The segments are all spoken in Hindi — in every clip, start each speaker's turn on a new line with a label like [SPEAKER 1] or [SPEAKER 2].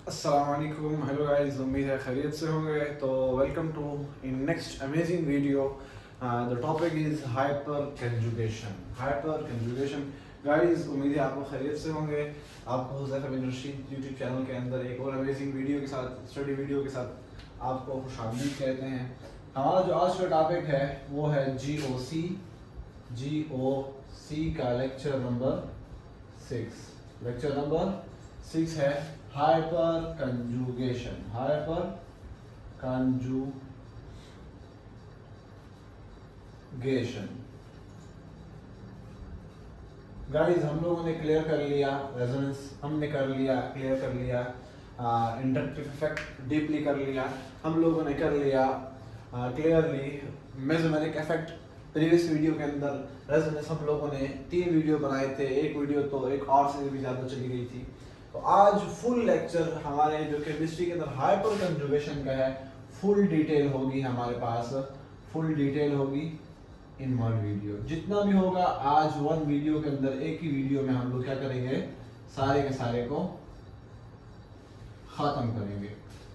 [SPEAKER 1] अस्सलामुअलैकुम, हेलो गाइस, उम्मीद है खैरियत से होंगे। तो welcome to in next amazing video. The topic is hyper conjugation. Hyper conjugation guys, उम्मीद है आपको खैरियत से होंगे। आपको हुज़ैफा बिन रशीद यूट्यूब चैनल के अंदर एक और अमेजिंग वीडियो के साथ, स्टडी वीडियो के साथ आपको खुशामदीद कहते हैं। हमारा जो आज का टॉपिक है वो है GOC का लेक्चर नंबर 6। लेक्चर नंबर 6 है hyper conjugation. Hyper conjugation guys, हम लोगों ने क्लियर कर लिया रेजोनेंस, हमने कर लिया, क्लियर कर लिया इंडक्टिव इफेक्ट, डीपली कर लिया हम लोगों ने, कर लिया clearly mesomeric effect. Previous video के अंदर रेजोनेंस हम लोगों ने 3 वीडियो बनाए थे, एक वीडियो तो एक और से भी ज़्यादा चली गई थी। तो आज फुल लेक्चर हमारे जो केमिस्ट्री के अंदर हाइपर कंजुगेशन का है, फुल डिटेल होगी हमारे पास, फुल डिटेल होगी इन वन वीडियो। जितना भी होगा आज वन वीडियो के अंदर, एक ही वीडियो में हम लोग क्या करेंगे, सारे के सारे को खत्म करेंगे,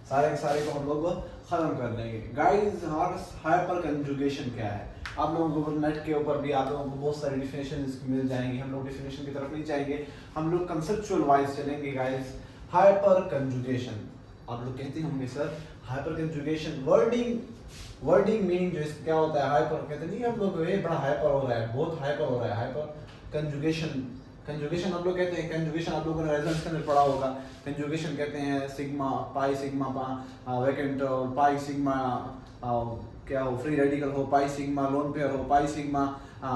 [SPEAKER 1] सारे के सारे को हम लोग खत्म कर लेंगे। गाइस, हमारे पास हाइपर कंजुगेशन क्या है, आप लोगों को नेट के ऊपर भी आप लोगों को बहुत सारी डिफिनेशन मिल जाएंगी। हम लोग डिफिनेशन की तरफ नहीं जाएंगे, हम लोग कंसेप्चुअल वाइज चलेंगे। गाइस, हाइपर कंजुगेशन, आप लोग कहते होंगे sir hyper conjugation wording meaning जो इसका क्या होता है। हाइपर कहते नहीं हम लोग, ये बड़ा हाइपर हो रहा है, बहुत हाइपर हो रहा है। हाइपर कंजुगेशन हम लोग कहते हैं, कंजुगेशन आप लोगों ने रेजोनेंस के अंदर पढ़ा होगा। कंजुगेशन कहते हैं सिग्मा पाई, सिग्मा वैकेंट, और पाई सिग्मा क्या हो, फ्री रेडिकल हो, पाई सिग्मा लोन पेयर हो, पाई सिग्मा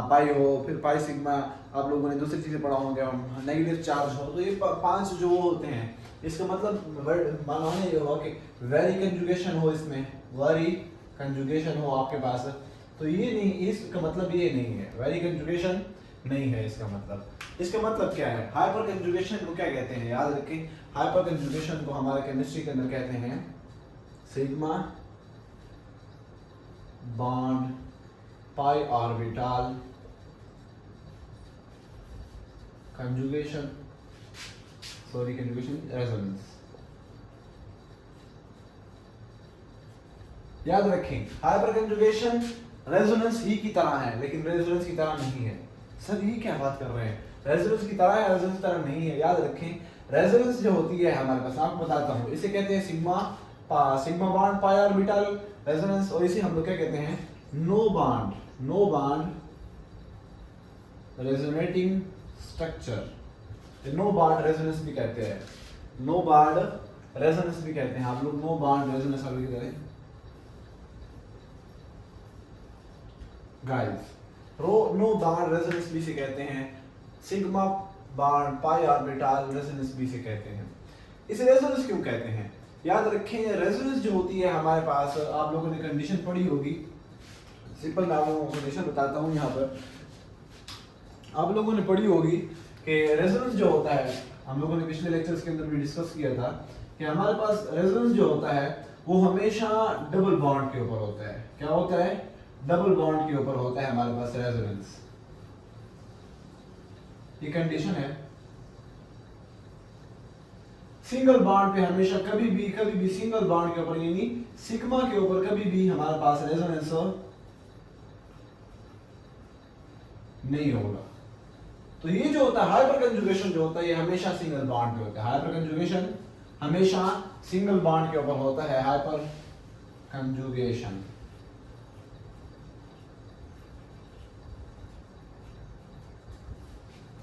[SPEAKER 1] पाई हो, फिर पाई सिग्मा आप लोगों ने दूसरी चीज़ें पढ़ा होंगे, नेगेटिव चार्ज हो। तो ये 5 जो होते हैं, इसका मतलब मानो ये हुआ कि वेरी कंजुगेशन हो, इसमें वेरी कंजुगेशन हो आपके पास, तो ये नहीं, इसका मतलब ये नहीं है, वेरी कंजुगेशन नहीं है इसका मतलब। इसका मतलब क्या है, हाइपर कंजुगेशन को क्या कहते हैं, याद रखें। हाइपर कंजुगेशन को हमारे केमिस्ट्री के अंदर कहते हैं sigma bond pi orbital conjugation resonance. याद रखें, हाइपर कंजुगेशन रेजोनेंस ही की तरह है, लेकिन रेजोनेंस की तरह नहीं है। सर ये क्या बात कर रहे हैं, रेजोनेंस की तरह है, रेजोनेंस की तरह नहीं है। याद रखें, रेजोनेंस जो होती है हमारे पास, आपको बताता हूँ, इसे कहते हैं sigma bond pi orbital resonance, और इसे हम लोग क्या कहते हैं, no bond resonating structure. No bond resonance भी कहते हैं, नो बॉन्ड रेजोनेंस भी कहते हैं। आप लोग नो बॉन्ड रेजोनेंस अभी करें गाइस, नो बॉन्ड रेजोनेंस भी से कहते हैं, sigma bond pi orbital resonance भी से कहते हैं। इसे रेजोनेंस क्यों कहते हैं, याद रखें, रेजोनेंस जो होती है हमारे पास, आप लोगों ने कंडीशन पढ़ी होगी। सिंपल मैं आप लोगों को कंडीशन बताता हूँ। यहाँ पर आप लोगों ने पढ़ी होगी कि रेजोनेंस जो होता है, हम लोगों ने पिछले लेक्चर्स के अंदर भी डिस्कस किया था कि हमारे पास रेजोनेंस जो होता है वो हमेशा डबल बॉन्ड के ऊपर होता है। क्या होता है, डबल बॉन्ड के ऊपर होता है हमारे पास रेजोनेंस। ये कंडीशन है। सिंगल बॉन्ड पे हमेशा कभी भी सिंगल बॉन्ड के ऊपर, यानी सिग्मा के ऊपर कभी भी हमारे पास रेजोनेंस नहीं होगा। तो ये जो होता है हाइपर कंजुगेशन जो होता है, ये हमेशा सिंगल बॉन्ड पे होता है। हाइपर कंजुगेशन हमेशा सिंगल बॉन्ड के ऊपर होता है, hyper conjugation.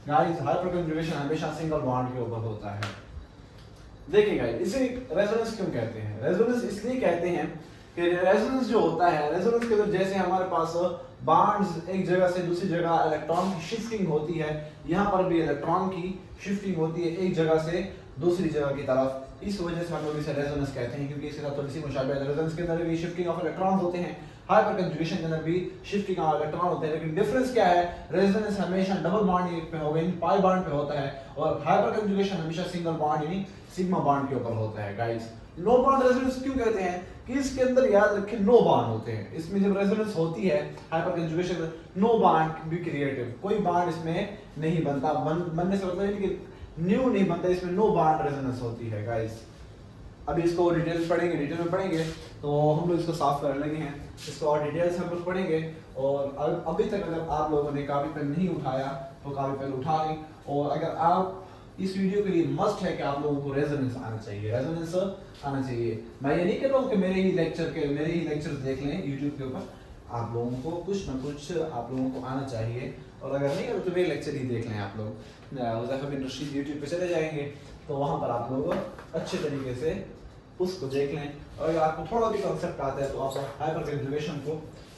[SPEAKER 1] Guys, hyper conjugation हमेशा सिंगल बॉन्ड के ऊपर होता है। देखिए गाइस, इसे रेजोनेंस क्यों कहते हैं, रेजोनेंस इसलिए कहते हैं कि रेजोनेंस जो होता है, रेजोनेंस के अंदर जैसे हमारे पास बॉन्ड्स एक जगह से दूसरी जगह इलेक्ट्रॉन की शिफ्टिंग होती है, यहाँ पर भी इलेक्ट्रॉन की शिफ्टिंग होती है एक जगह से दूसरी जगह की तरफ। इस वजह से हम लोग इसे रेजोनेंस कहते हैं, क्योंकि इसके साथ थोड़ी सी मुशाबहत है। रेजोनेंस के अंदर भी शिफ्टिंग ऑफ इलेक्ट्रॉन्स होते हैं, हाइपर कंजुगेशन के अंदर भी शिफ्टिंग ऑफ इलेक्ट्रॉन होते हैं, लेकिन डिफरेंस क्या है, रेजोनेंस हमेशा डबल बॉन्ड पे होगा, यानी पाई बॉन्ड पे होता है, और हाइपर कंजुगेशन हमेशा सिंगल बॉन्ड यानी सिग्मा बॉन्ड के ऊपर होता है। गाइस, नो बॉन्ड रेजोनेंस क्यों कहते हैं कि इसके अंदर याद रखें नो बॉन्ड होते हैं। इसमें जब रेजोनेंस होती है हाइपर कंजुगेशन, नो बॉन्ड भी क्रिएटिव, कोई बॉन्ड इसमें नहीं बनता, बनने से मतलब कि न्यू नहीं बनता, इसमें नो बॉन्ड रेजोनेंस होती है। गाइस, अभी इसको डिटेल में पढ़ेंगे तो हम लोग इसको साफ कर लेंगे हैं, इसको और डिटेल से हम लोग पढ़ेंगे। और अभी तक अगर आप लोगों ने कापी पेन नहीं उठाया तो कापी पेन उठा लें। और अगर आप इस वीडियो के लिए मस्ट है कि आप लोगों को रेजोनेंस आना चाहिए। मैं ये नहीं कह रहा हूँ कि मेरे ही लेक्चर देख लें यूट्यूब के ऊपर, आप लोगों को कुछ ना कुछ आप लोगों को आना चाहिए। और अगर नहीं है तो मेरे लेक्चर ही देख लें आप लोग, हुज़ैफा बिन रशीद यूट्यूब पे चले जाएंगे तो वहाँ पर आप लोग अच्छे तरीके से उसको देख लें। और अगर आपको थोड़ा भी कॉन्सेप्ट आता है तो आप हाइपर कंजुगेशन को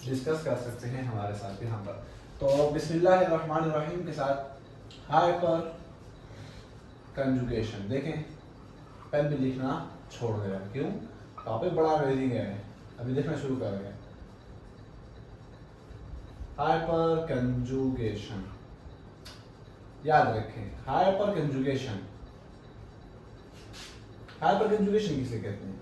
[SPEAKER 1] डिस्कस कर सकते हैं हमारे साथ यहाँ पर। तो बिस्मिल्लाहिर्रहमानिर्रहीम के साथ हाइपर कंजुगेशन देखें। पेन भी लिखना छोड़ दिया, क्यों? टॉपिक बड़ा अमेजिंग है, अभी लिखना शुरू कर गए। हाइपर कंजुगेशन याद रखें, हाइपर कंजुगेशन किसे कहते हैं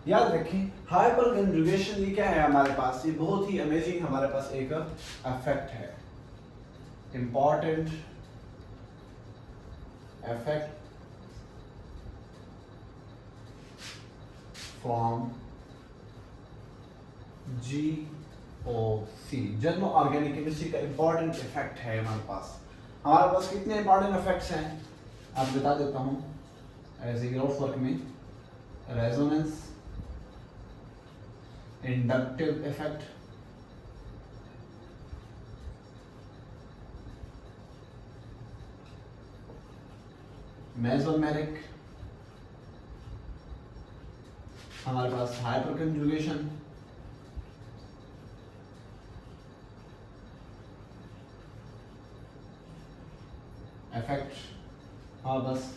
[SPEAKER 1] याद रखें। हाइपर कंजुगेशन ये क्या है हमारे पास, ये बहुत ही अमेजिंग हमारे पास एक इफेक्ट है, important effect from GOC, journal organic chemistry का इंपॉर्टेंट इफेक्ट है हमारे पास कितने इंपॉर्टेंट इफेक्ट्स हैं आप बता देता हूं एज ए ग्राउंड वर्क में। रेजोनेंस, इंडक्टिव इफेक्ट, मेसोमेरिक, हमारे पास हाइपर कंजुगेशन, इफेक्ट, हमारे पास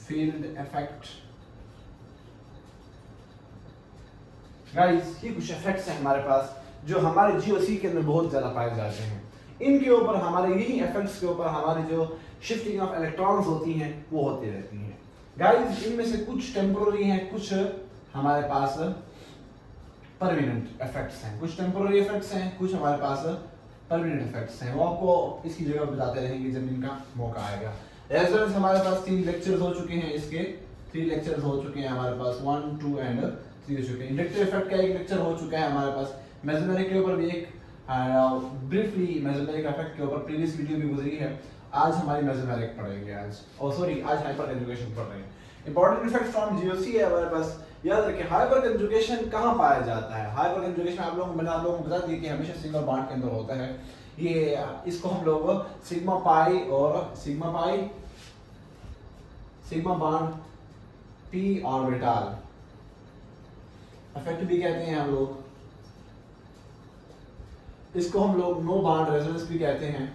[SPEAKER 1] फील्ड इफेक्ट। गाइस ये कुछ इफेक्ट्स हैं हमारे पास जो हमारे GOC के अंदर बहुत ज़्यादा पाए जाते हैं। इनके ऊपर हमारे यही इफेक्ट्स के ऊपर हमारी जो शिफ्टिंग ऑफ इलेक्ट्रॉन्स होती हैं वो होती रहती हैं। गाइस इनमें से कुछ टेम्पोररी हैं, कुछ हमारे पास परमानेंट इफेक्ट्स हैं, कुछ टेम्पोररी इफेक्ट्स हैं, कुछ हमारे पास परमानेंट इफेक्ट्स हैं। वो आपको इसकी जगह बताते रहेंगे जब इनका मौका आएगा। रेजोनेंस हमारे पास 3 लेक्चर्स हो चुके हैं, इसके 3 लेक्चर्स हो चुके हैं हमारे पास, 1, 2 एंड 3 हो चुके हैं। इंडक्टिव इफेक्ट का एक लेक्चर हो चुका है हमारे पास। मेसोमेरिक के ऊपर भी एक ब्रीफली मेसोमेरिक इफेक्ट के ऊपर प्रीवियस वीडियो भी गुजरी है। आज हमारी मेसोमेरिक पढ़ेंगे आज हाइपर कंजुगेशन पढ़ रहे हैं। इंपॉर्टेंट इफेक्ट फ्रॉम GOC है हमारे पास। याद रखें हाइपर कंजुगेशन कहाँ पाया जाता है। हाइपर कंजुगेशन मैंने आप लोगों को बता दिया कि हमेशा सिंगल बॉन्ड के अंदर होता है। ये इसको हम लोग sigma pi sigma bond p orbital effect भी कहते हैं हम लोग। इसको हम लोग नो बॉन्ड रेजोनेंस भी कहते हैं।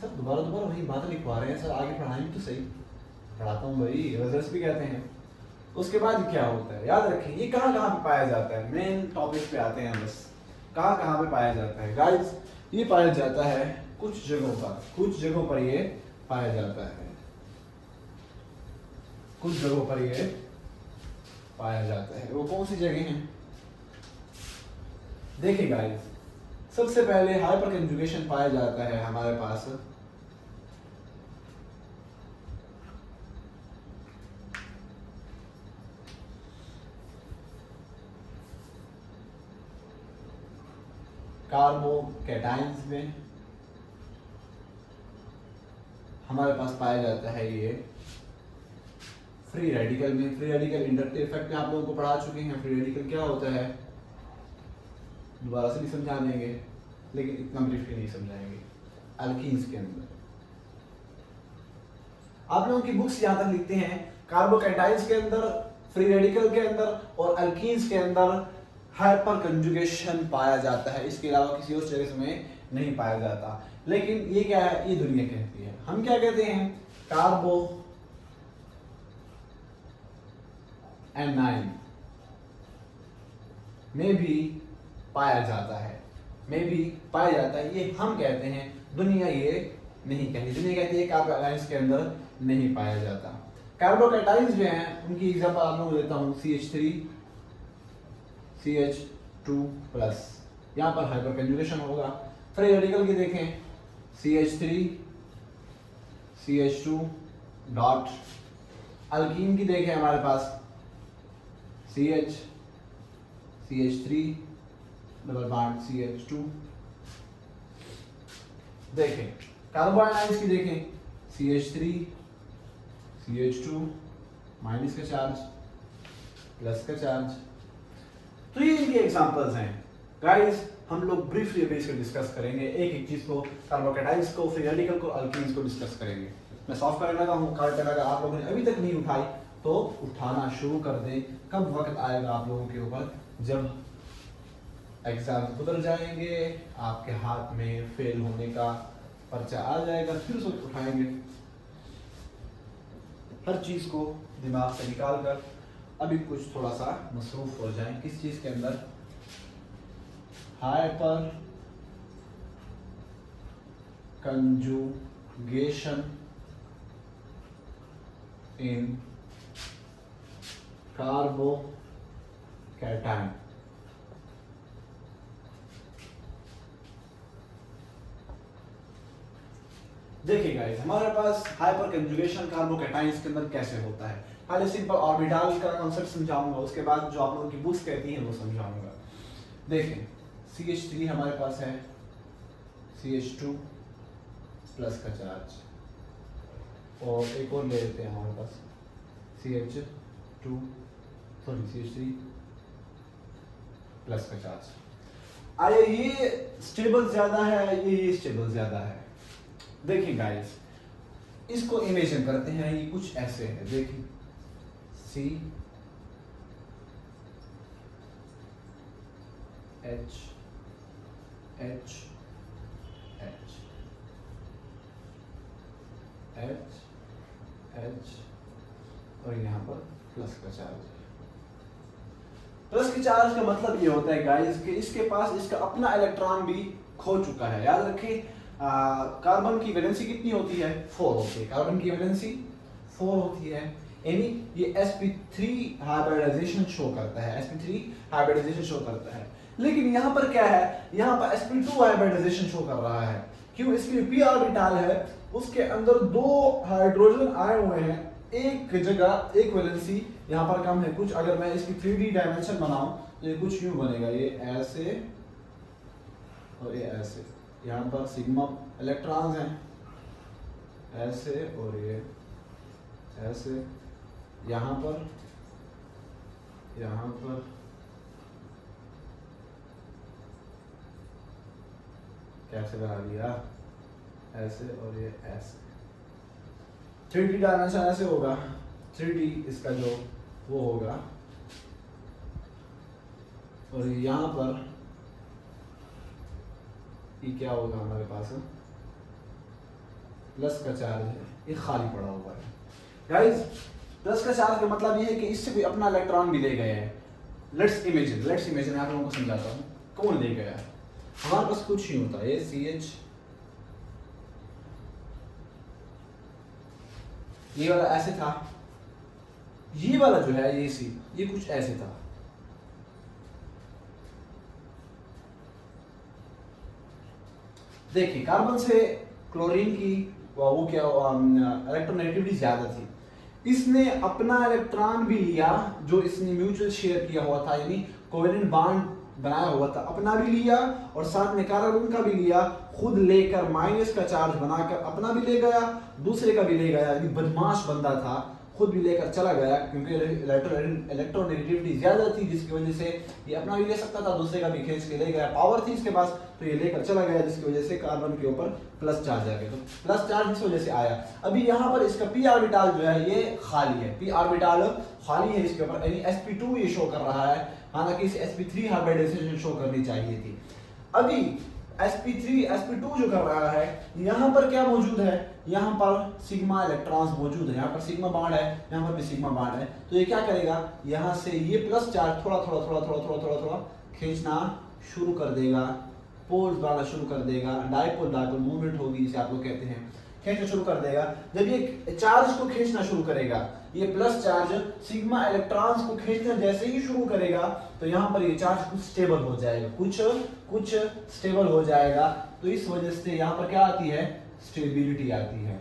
[SPEAKER 1] सर दोबारा वही बात लिखवा रहे हैं सर, आगे पढ़ाएंगे तो सही। पढ़ाता हूँ भाई, रेजोनेंस भी कहते हैं। उसके बाद क्या होता है याद रखें, ये कहाँ पे पाया जाता है। मेन टॉपिक पे आते हैं बस, कहाँ पे पाया जाता है। गाइस ये पाया जाता है कुछ जगहों पर ये पाया जाता है, कुछ जगहों पर ये पाया जाता है। वो कौन सी जगह हैं देखिए गाइस। सबसे पहले हाइपर कंजुगेशन पाया जाता है हमारे पास कार्बोकैटायंस में, हमारे पास पाया जाता है ये फ्री रेडिकल में। फ्री रेडिकल इंडक्टिव इफेक्ट में आप लोगों को पढ़ा चुके हैं। फ्री रेडिकल क्या होता है दोबारा से नहीं समझा देंगे, लेकिन इतना ब्रीफली नहीं समझाएंगे। अल्कीन्स के अंदर आप लोगों की बुक्स जहां तक लिखते हैं कार्बोकैटायंस के अंदर, फ्री रेडिकल के अंदर और अल्कीन्स के अंदर हाइपर कंजुगेशन पाया जाता है। इसके अलावा किसी और जगह में नहीं पाया जाता। लेकिन ये क्या है, ये दुनिया कहती है। हम क्या कहते हैं, कार्बो एनाइन में भी पाया जाता है, ये हम कहते हैं, दुनिया ये नहीं कहती। दुनिया कहती है कार्बोकैटायंस के अंदर नहीं पाया जाता। कार्बोकैटायंस जो हैं उनकी एग्जांपल आप लोगों को देता हूँ, CH3 CH2+, यहाँ पर हाइपर कंजुगेशन होगा। फ्री रेडिकल की देखें, CH3 CH2 डॉट अल्कीन की देखें हमारे पास CH, CH3 double bond CH2। देखें कार्बोनाइड्स की देखें CH3, CH2 माइनस का चार्ज, प्लस का चार्ज। तो ये इनके एग्जांपल्स हैं गाइस। हम लोग ब्रीफली अभी इसको डिस्कस करेंगे, एक एक चीज को, कार्बोकेटाइड्स को, फ्री रेडिकल को, अल्कीन्स को डिस्कस करेंगे। मैं सॉल्व करने लगा हूँ। कार्बन अगर आप लोगों ने अभी तक नहीं उठाई तो उठाना शुरू कर दें। कब वक्त आएगा आप लोगों के ऊपर, जब एग्जाम गुजर जाएंगे, आपके हाथ में फेल होने का पर्चा आ जाएगा, फिर उसको उठाएंगे। हर चीज को दिमाग से निकाल कर अभी कुछ थोड़ा सा मसरूफ हो जाएं। किस चीज के अंदर? हाइपर कंजुगेशन इन कार्बोकैटायन। देखिए गाइस, हमारे पास हाइपर कंजुगेशन कार्बोकैटायंस के अंदर कैसे होता है। पहले सिंपल ऑर्बिटल का कांसेप्ट समझाऊंगा, उसके बाद जो आप लोगों की बुक्स कहती हैं वो समझाऊंगा। देखें CH3 हमारे पास है, CH2 प्लस का चार्ज, और एक और ले लेते हैं हमारे पास CH3 प्लस का चार्ज। आया ये स्टेबल ज्यादा है, ये स्टेबल ज्यादा है। देखिए गाइस, इसको इमेजिन करते हैं, ये कुछ ऐसे है। देखिए CH H H H H और यहाँ पर प्लस का चार्ज। प्लस के चार्ज का मतलब ये होता है गाइस कि इसके पास इसका अपना इलेक्ट्रॉन भी खो चुका है। याद रखिए, कार्बन की वैलेंसी कितनी होती है? 4 होती है। कार्बन की वैलेंसी 4 होती है, यानी ये sp3 हाइब्रिडाइजेशन शो करता है, sp3 हाइब्रिडाइजेशन शो करता है। लेकिन यहाँ पर क्या है? यहाँ पर sp2 हाइब्रिडाइजेशन शो कर रहा है। क्यों? इसके p ऑर्बिटल है, उसके अंदर 2 हाइड्रोजन आए हुए हैं, एक जगह एक वैलेंसी यहाँ पर कम है कुछ। अगर मैं इसकी 3D डायमेंशन बनाऊं तो ये कुछ यूं बनेगा, ये ऐसे और ये ऐसे। यहाँ पर सिग्मा इलेक्ट्रॉन्स हैं ऐसे, और ये ऐसे। यहाँ पर कैसे बना दिया? ऐसे और ये ऐसे। 3D डायमेंशन ऐसे होगा, 3D इसका जो वो होगा, और यहाँ पर ये क्या होगा हमारे पास? प्लस का चार्ज है, ये खाली पड़ा हुआ है। गाइस, प्लस का चार्ज का मतलब ये है कि इससे कोई अपना इलेक्ट्रॉन भी ले गया है। लेट्स इमेजिन आप लोगों को समझाता हूँ कौन ले गया। हमारे पास कुछ ही होता है, ये CH, ये वाला ऐसे था, ये वाला जो है ये C, ये कुछ ऐसे था। देखिए, कार्बन से क्लोरीन की वो क्या इलेक्ट्रोनेगेटिविटी ज्यादा थी। इसने अपना इलेक्ट्रॉन भी लिया जो इसने म्यूचुअल शेयर किया हुआ था, यानी कोवेलेंट बॉन्ड बनाया हुआ था, अपना भी लिया और साथ में कार्बन का भी लिया, खुद लेकर माइनस का चार्ज बनाकर अपना भी ले गया, दूसरे का भी ले गया। यानी बदमाश बंदा था, खुद भी लेकर चला गया क्योंकि इलेक्ट्रोनेगेटिविटी ज्यादा थी, जिसकी वजह से ये अपना भी ले सकता था, दूसरे का भी खींच के ले गया। पावर थी इसके पास तो ये लेकर चला गया, जिसकी वजह से कार्बन के ऊपर प्लस चार्ज आ गया। तो प्लस चार्ज इस वजह से आया। अभी यहाँ पर इसका p ऑर्बिटल जो है ये खाली है, p ऑर्बिटल खाली है इसके ऊपर, यानी sp2 ये शो कर रहा है, हालांकि इसे sp3 हाइब्रिडाइजेशन शो करनी चाहिए थी। अभी sp3 sp2 जो कर रहा है, यहाँ पर क्या मौजूद है? यहाँ पर सिग्मा इलेक्ट्रॉन्स मौजूद है, यहाँ पर सिग्मा बॉन्ड है, यहाँ पर भी सिग्मा बॉन्ड है। तो ये क्या करेगा? यहाँ से ये प्लस चार्ज थोड़ा थोड़ा थोड़ा थोड़ा थोड़ा थोड़ा थोड़ा खींचना शुरू कर देगा, पोल्स बनाना शुरू कर देगा, डाइपोल डाइपोल मूवमेंट होगी जिसे आप लोग कहते हैं, खींचना शुरू कर देगा। जब ये चार्ज को खींचना शुरू करेगा, ये प्लस चार्ज सिग्मा इलेक्ट्रॉन्स को खींचना जैसे ही शुरू करेगा, तो यहाँ पर ये चार्ज कुछ स्टेबल हो जाएगा, कुछ स्टेबल हो जाएगा। तो इस वजह से यहाँ पर क्या आती है? स्टेबिलिटी आती है।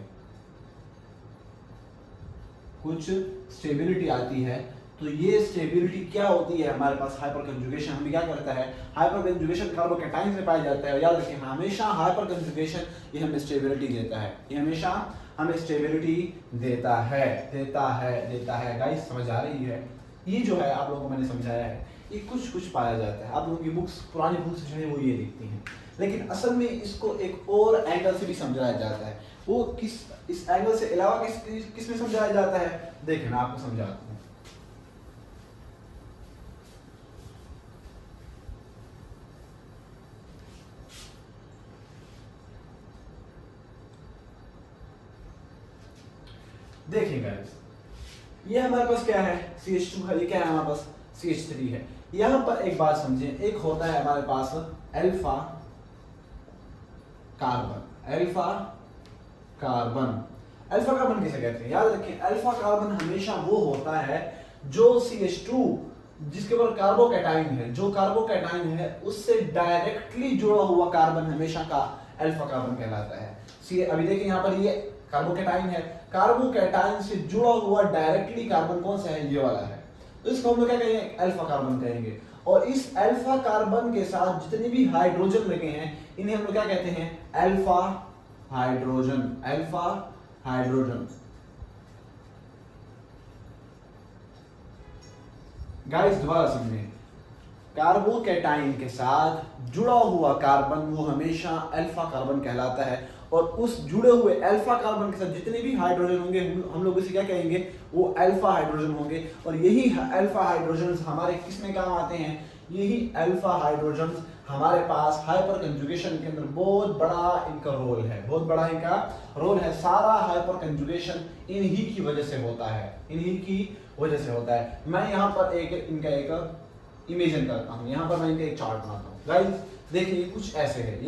[SPEAKER 1] कुछ स्टेबिलिटी आती है, तो ये स्टेबिलिटी क्या होती है हमारे पास हाइपर कंजुगेशन हमें क्या करता है, हाइपर कंजुगेशन कार्बोकैटायंस में पाया जाता है। याद रखें हमेशा हाइपर कंजुगेशन ये हमें स्टेबिलिटी देता है, ये हमेशा हमें स्टेबिलिटी देता है गाइस, समझ आ रही है। ये जो है आप लोगों को मैंने समझाया है, ये कुछ पाया जाता है, आप लोगों की बुक्स पुरानी बुक्स जो है वो ये लिखती हैं, लेकिन असल में इसको एक और एंगल से भी समझाया जाता है। वो किस इस एंगल से अलावा किस में समझाया जाता है, देखिए मैं आपको समझाता हूँ। देखिए गाइस, ये हमारे पास क्या है, CH2 है, ये क्या है हमारे पास CH3 है। यहां पर एक बात समझिए, एक होता है हमारे पास अल्फा कार्बन किसे कहते हैं, याद रखें अल्फा कार्बन हमेशा वो होता है जो CH2 जिसके ऊपर कार्बोकैटायन है, जो कार्बोकैटायन है उससे डायरेक्टली जुड़ा हुआ कार्बन हमेशा का अल्फा कार्बन कहलाता है। अभी देखिए यहाँ पर ये कार्बोकैटायन है, कार्बोकैटायन से जुड़ा हुआ डायरेक्टली कार्बन कौन सा है, ये वाला है, तो इसको हम लोग क्या कहेंगे, अल्फा कार्बन कहेंगे। और इस अल्फा कार्बन के साथ जितने भी हाइड्रोजन लगे हैं इन्हें हम लोग क्या कहते हैं, अल्फा हाइड्रोजन। गाइस दोबारा समझिए, कार्बोकैटायन के साथ जुड़ा हुआ कार्बन वो हमेशा अल्फा कार्बन कहलाता है, और उस जुड़े हुए अल्फा कार्बन के साथ जितने भी हाइड्रोजन होंगे हम लोग इसे क्या कहेंगे, वो अल्फा हाइड्रोजन होंगे। और यही अल्फा हाइड्रोजन हमारे किस में काम आते हैं, यही अल्फा हाइड्रोजन हमारे पास हाइपर कंजुगेशन के अंदर बहुत बड़ा इनका रोल है। सारा हाइपर कंजुगेशन इन्हीं की वजह से होता है, मैं यहाँ पर इनका एक इमेजिन करता हूँ, यहाँ पर मैं इनका एक चार्ट बनाता हूँ। गाइस देखिए ये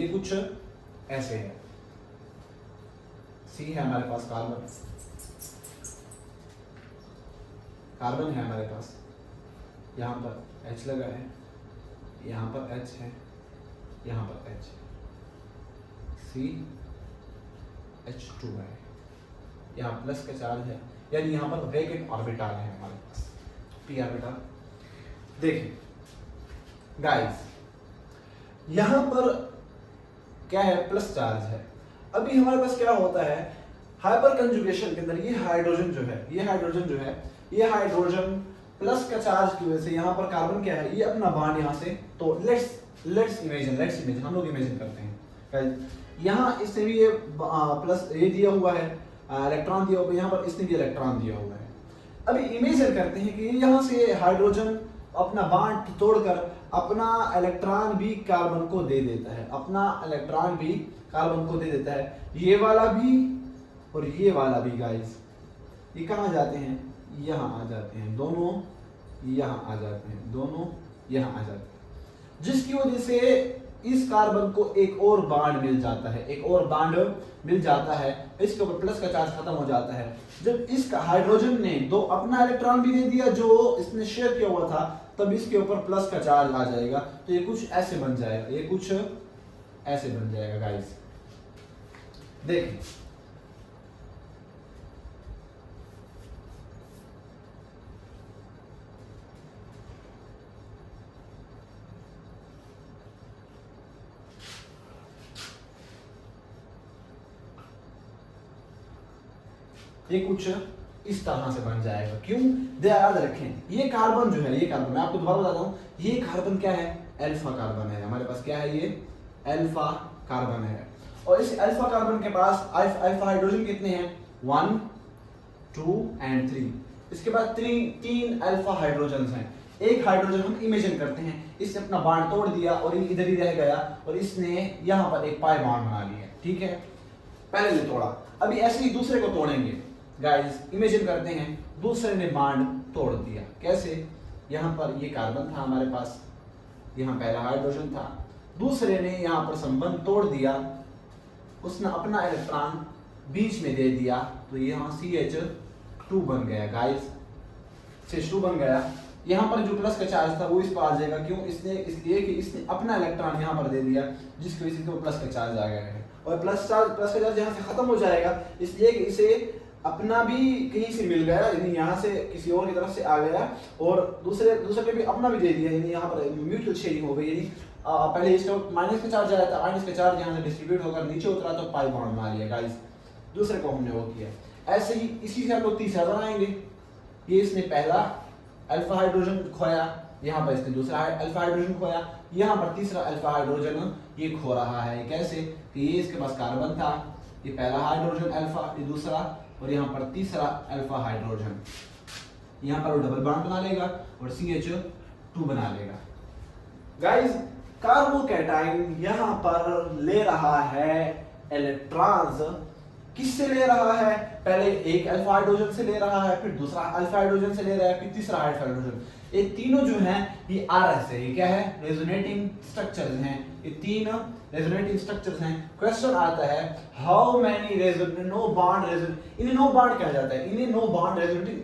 [SPEAKER 1] कुछ ऐसे है, सी है हमारे पास, कार्बन है हमारे पास, यहाँ पर H लगा है, यहाँ पर H है, यहाँ पर H है, CH2 है, यहाँ प्लस का चार्ज है, यानी यहाँ पर वैकेंट ऑर्बिटल है हमारे पास, p ऑर्बिटल। देखिए गाइस यहाँ पर क्या है, प्लस चार्ज है। अभी हमारे पास क्या होता है हाइपर कंजुगेशन के अंदर, ये हाइड्रोजन प्लस का चार्ज की वजह से यहाँ पर कार्बन क्या है, ये अपना बॉन्ड यहाँ से, तो लेट्स इमेजिन हम लोग इमेजिन करते हैं, यहाँ इससे भी ये प्लस ये दिया हुआ है, इलेक्ट्रॉन दिया हुआ है, यहाँ पर इसने भी इलेक्ट्रॉन दिया हुआ है। अभी इमेजिन करते हैं कि यहाँ से हाइड्रोजन अपना बॉन्ड तोड़कर अपना इलेक्ट्रॉन भी कार्बन को दे देता है, ये वाला भी और ये वाला भी। गाइस ये कहाँ जाते हैं, यहाँ आ जाते हैं, दोनों यहाँ आ जाते हैं, जिसकी वजह से इस कार्बन को एक और बॉन्ड मिल जाता है, इसके ऊपर प्लस का चार्ज खत्म हो जाता है। जब इस हाइड्रोजन ने दो अपना इलेक्ट्रॉन भी दे दिया जो इसने शेयर किया हुआ था, तब इसके ऊपर प्लस का चार्ज आ जाएगा, तो ये कुछ ऐसे बन जाएगा, गाइस देखिए ये कुछ इस तरह से बन जाएगा। क्यों, याद रखें ये कार्बन जो है, मैं आपको दोबारा बताता हूँ, ये कार्बन क्या है, अल्फा कार्बन है हमारे पास, क्या है ये अल्फा कार्बन है। और इस अल्फा कार्बन के पास अल्फा हाइड्रोजन कितने हैं, 1 2 and 3, इसके बाद तीन अल्फा हाइड्रोजन हैं। एक हाइड्रोजन हम इमेजिन करते हैं, इसने अपना बॉन्ड तोड़ दिया और इधर ही रह गया, और इसने यहाँ पर एक पाई बॉन्ड बना लिया, ठीक है, पहले ने तोड़ा, अभी ऐसे ही दूसरे को तोड़ेंगे। गाइस इमेजिन करते हैं दूसरे ने बॉन्ड तोड़ दिया, कैसे, यहाँ पर ये कार्बन था हमारे पास, यहाँ पहला हाइड्रोजन था, दूसरे ने यहाँ पर संबंध तोड़ दिया, उसने अपना इलेक्ट्रॉन बीच में दे दिया, तो यहाँ CH2 बन गया। गाइस CH2 बन गया, यहाँ पर जो प्लस का चार्ज था वो इस पर आ जाएगा, क्यों, इसलिए कि इसने अपना इलेक्ट्रॉन यहाँ पर दे दिया, जिसकी वजह से प्लस का चार्ज आ गया है, और प्लस का चार्ज यहाँ से खत्म हो जाएगा, इसलिए कि इसे अपना भी कहीं से मिल गया, यानी यहाँ से किसी और की तरफ से आ गया और दूसरे के भी अपना भी दे दिया, यानी यहाँ पर म्यूचुअल शेयरिंग हो गई। यानी पहले इसका माइनस का चार्ज आया था, माइनस का चार्ज यहाँ से डिस्ट्रीब्यूट होकर नीचे उतरा तो पाई बॉन्ड बना लिया गाइस, दूसरे को हमने वो किया। ऐसे ही इसी से हम लोग तीसरा बनाएंगे। ये इसने पहला अल्फा हाइड्रोजन खोया, यहाँ पर इसने दूसरा अल्फा हाइड्रोजन खोया, यहाँ पर तीसरा अल्फा हाइड्रोजन ये खो रहा है। कैसे कि ये इसके पास कार्बन था, ये पहला हाइड्रोजन अल्फा, ये दूसरा, और यहाँ पर तीसरा अल्फा हाइड्रोजन, यहाँ पर वो डबल बॉन्ड बना लेगा और CH2 बना लेगा। गाइस कार्बोकैटाइन यहाँ पर ले रहा है इलेक्ट्रॉन्स, किससे ले रहा है? पहले एक अल्फा हाइड्रोजन से ले रहा है, फिर दूसरा अल्फा हाइड्रोजन से ले रहा है, फिर तीसरा अल्फा हाइड्रोजन। ये तीनों जो हैं ये RS है, ये क्या है? रेजोनेटिंग स्ट्रक्चर्स हैं, ये तीन रेजोनेटिंग स्ट्रक्चर्स हैं। क्वेश्चन आता है हाउ मेनी नो बॉन्ड इन्हें नो बॉन्ड कहा जाता है, इन्हें नो बॉन्ड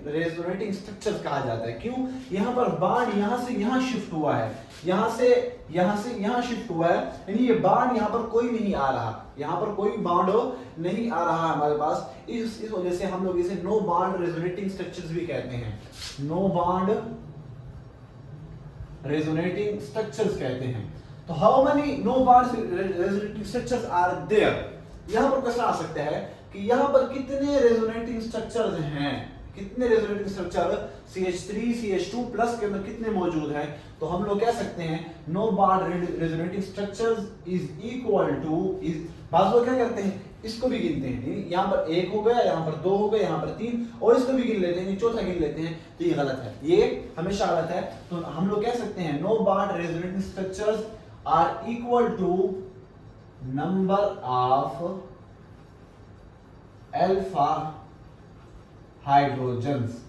[SPEAKER 1] रेजोनेटिंग स्ट्रक्चर्स कहा जाता है। क्यों? यहाँ पर बॉन्ड यहाँ से यहाँ शिफ्ट हुआ है, यहाँ से यहाँ शिफ्ट हुआ है, यानी ये बॉन्ड यहाँ पर कोई नहीं आ रहा, यहाँ पर कोई बॉन्ड नहीं आ रहा हमारे पास। इस वजह से हम लोग इसे नो बॉन्ड रेजोनेटिंग स्ट्रक्चर्स भी कहते हैं, नो बॉन्ड रेजोनेटिंग स्ट्रक्चर्स कहते हैं। तो how many no bond resonating structures are there, यहां पर क्वेश्चन आ सकता है कि यहां पर कितने रेजोनेटिंग स्ट्रक्चर्स हैं, कितने resonating structure CH3 CH2 plus के अंदर कितने मौजूद हैं। तो हम लोग कह सकते हैं no bond resonating structures is equal to, बात लोग क्या करते हैं इसको भी गिनते हैं, यहाँ पर एक हो गया, यहाँ पर दो हो गए, यहाँ पर तीन, और इसको भी गिन लेते हैं, चौथा गिन लेते हैं, तो ये गलत है, ये हमेशा गलत है। तो हम लोग कह सकते हैं no bond resonating structures are equal to number of alpha hydrogens.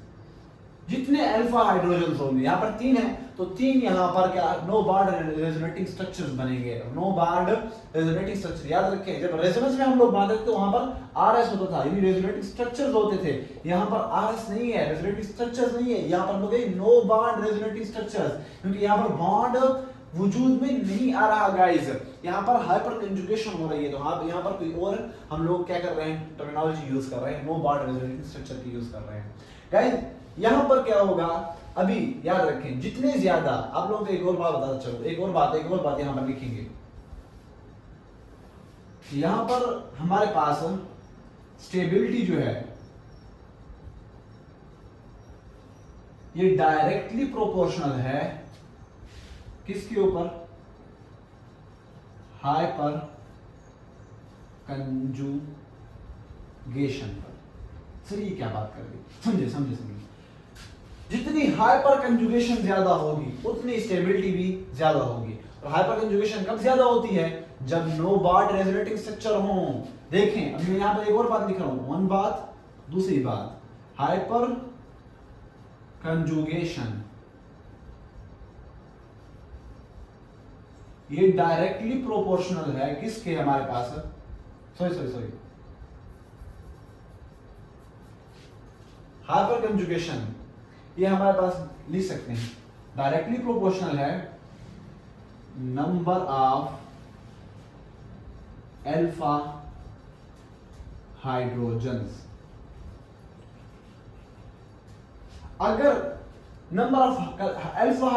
[SPEAKER 1] जितने अल्फा हाइड्रोजन्स होंगे, यहाँ पर तीन है तो तीन यहाँ पर क्या नो बॉन्ड रेजोनेटिंग स्ट्रक्चर्स बनेंगे, नो बॉन्ड रेजोनेटिंग स्ट्रक्चर। याद रखें जब रेजोनेंस में हम लोग बांधते थे तो वहां पर RS होता था, यानी रेजोनेटिंग स्ट्रक्चर्स होते थे, यहाँ पर RS नहीं है, रेजोनेटिंग स्ट्रक्चर्स नहीं है, यहाँ पर लोग नो बॉन्ड रेजोनेटिंग स्ट्रक्चर्स, क्योंकि यहाँ पर बॉन्ड वजूद में नहीं आ रहा गाइस, यहाँ पर हाइपर कंजुगेशन हो रही है। तो हाँ यहाँ पर कोई और हम लोग क्या कर रहे हैं, टर्मिनोलॉजी यूज कर रहे हैं, नो बॉन्ड रेजोनेटिंग स्ट्रक्चर की यूज कर रहे हैं गाइस। यहाँ पर क्या होगा, अभी याद रखें जितने ज्यादा, आप लोगों को एक और बात बताता चलो, एक और बात यहाँ पर लिखेंगे। यहाँ पर हमारे पास स्टेबिलिटी जो है ये डायरेक्टली प्रोपोर्शनल है किसके ऊपर, हाइपर कंजुगेशन पर। सर ये क्या बात कर रही, समझे। जितनी हाइपर कंजुगेशन ज्यादा होगी उतनी स्टेबिलिटी भी ज्यादा होगी। और हाइपर कंजुगेशन कब ज्यादा होती है, जब नो बॉन्ड रेजोनेटिंग स्ट्रक्चर हो। देखें अभी मैं यहां पर एक और बात लिख रहा हूं, वन बात, दूसरी बात, हाइपर कंजुगेशन ये डायरेक्टली प्रोपोर्शनल है किसके, हमारे पास सॉरी हाइपर कंजुगेशन ये हमारे पास लिख सकते हैं डायरेक्टली प्रोपोर्शनल है नंबर ऑफ अल्फा हाइड्रोजन्स। अगर नंबर ऑफ अल्फा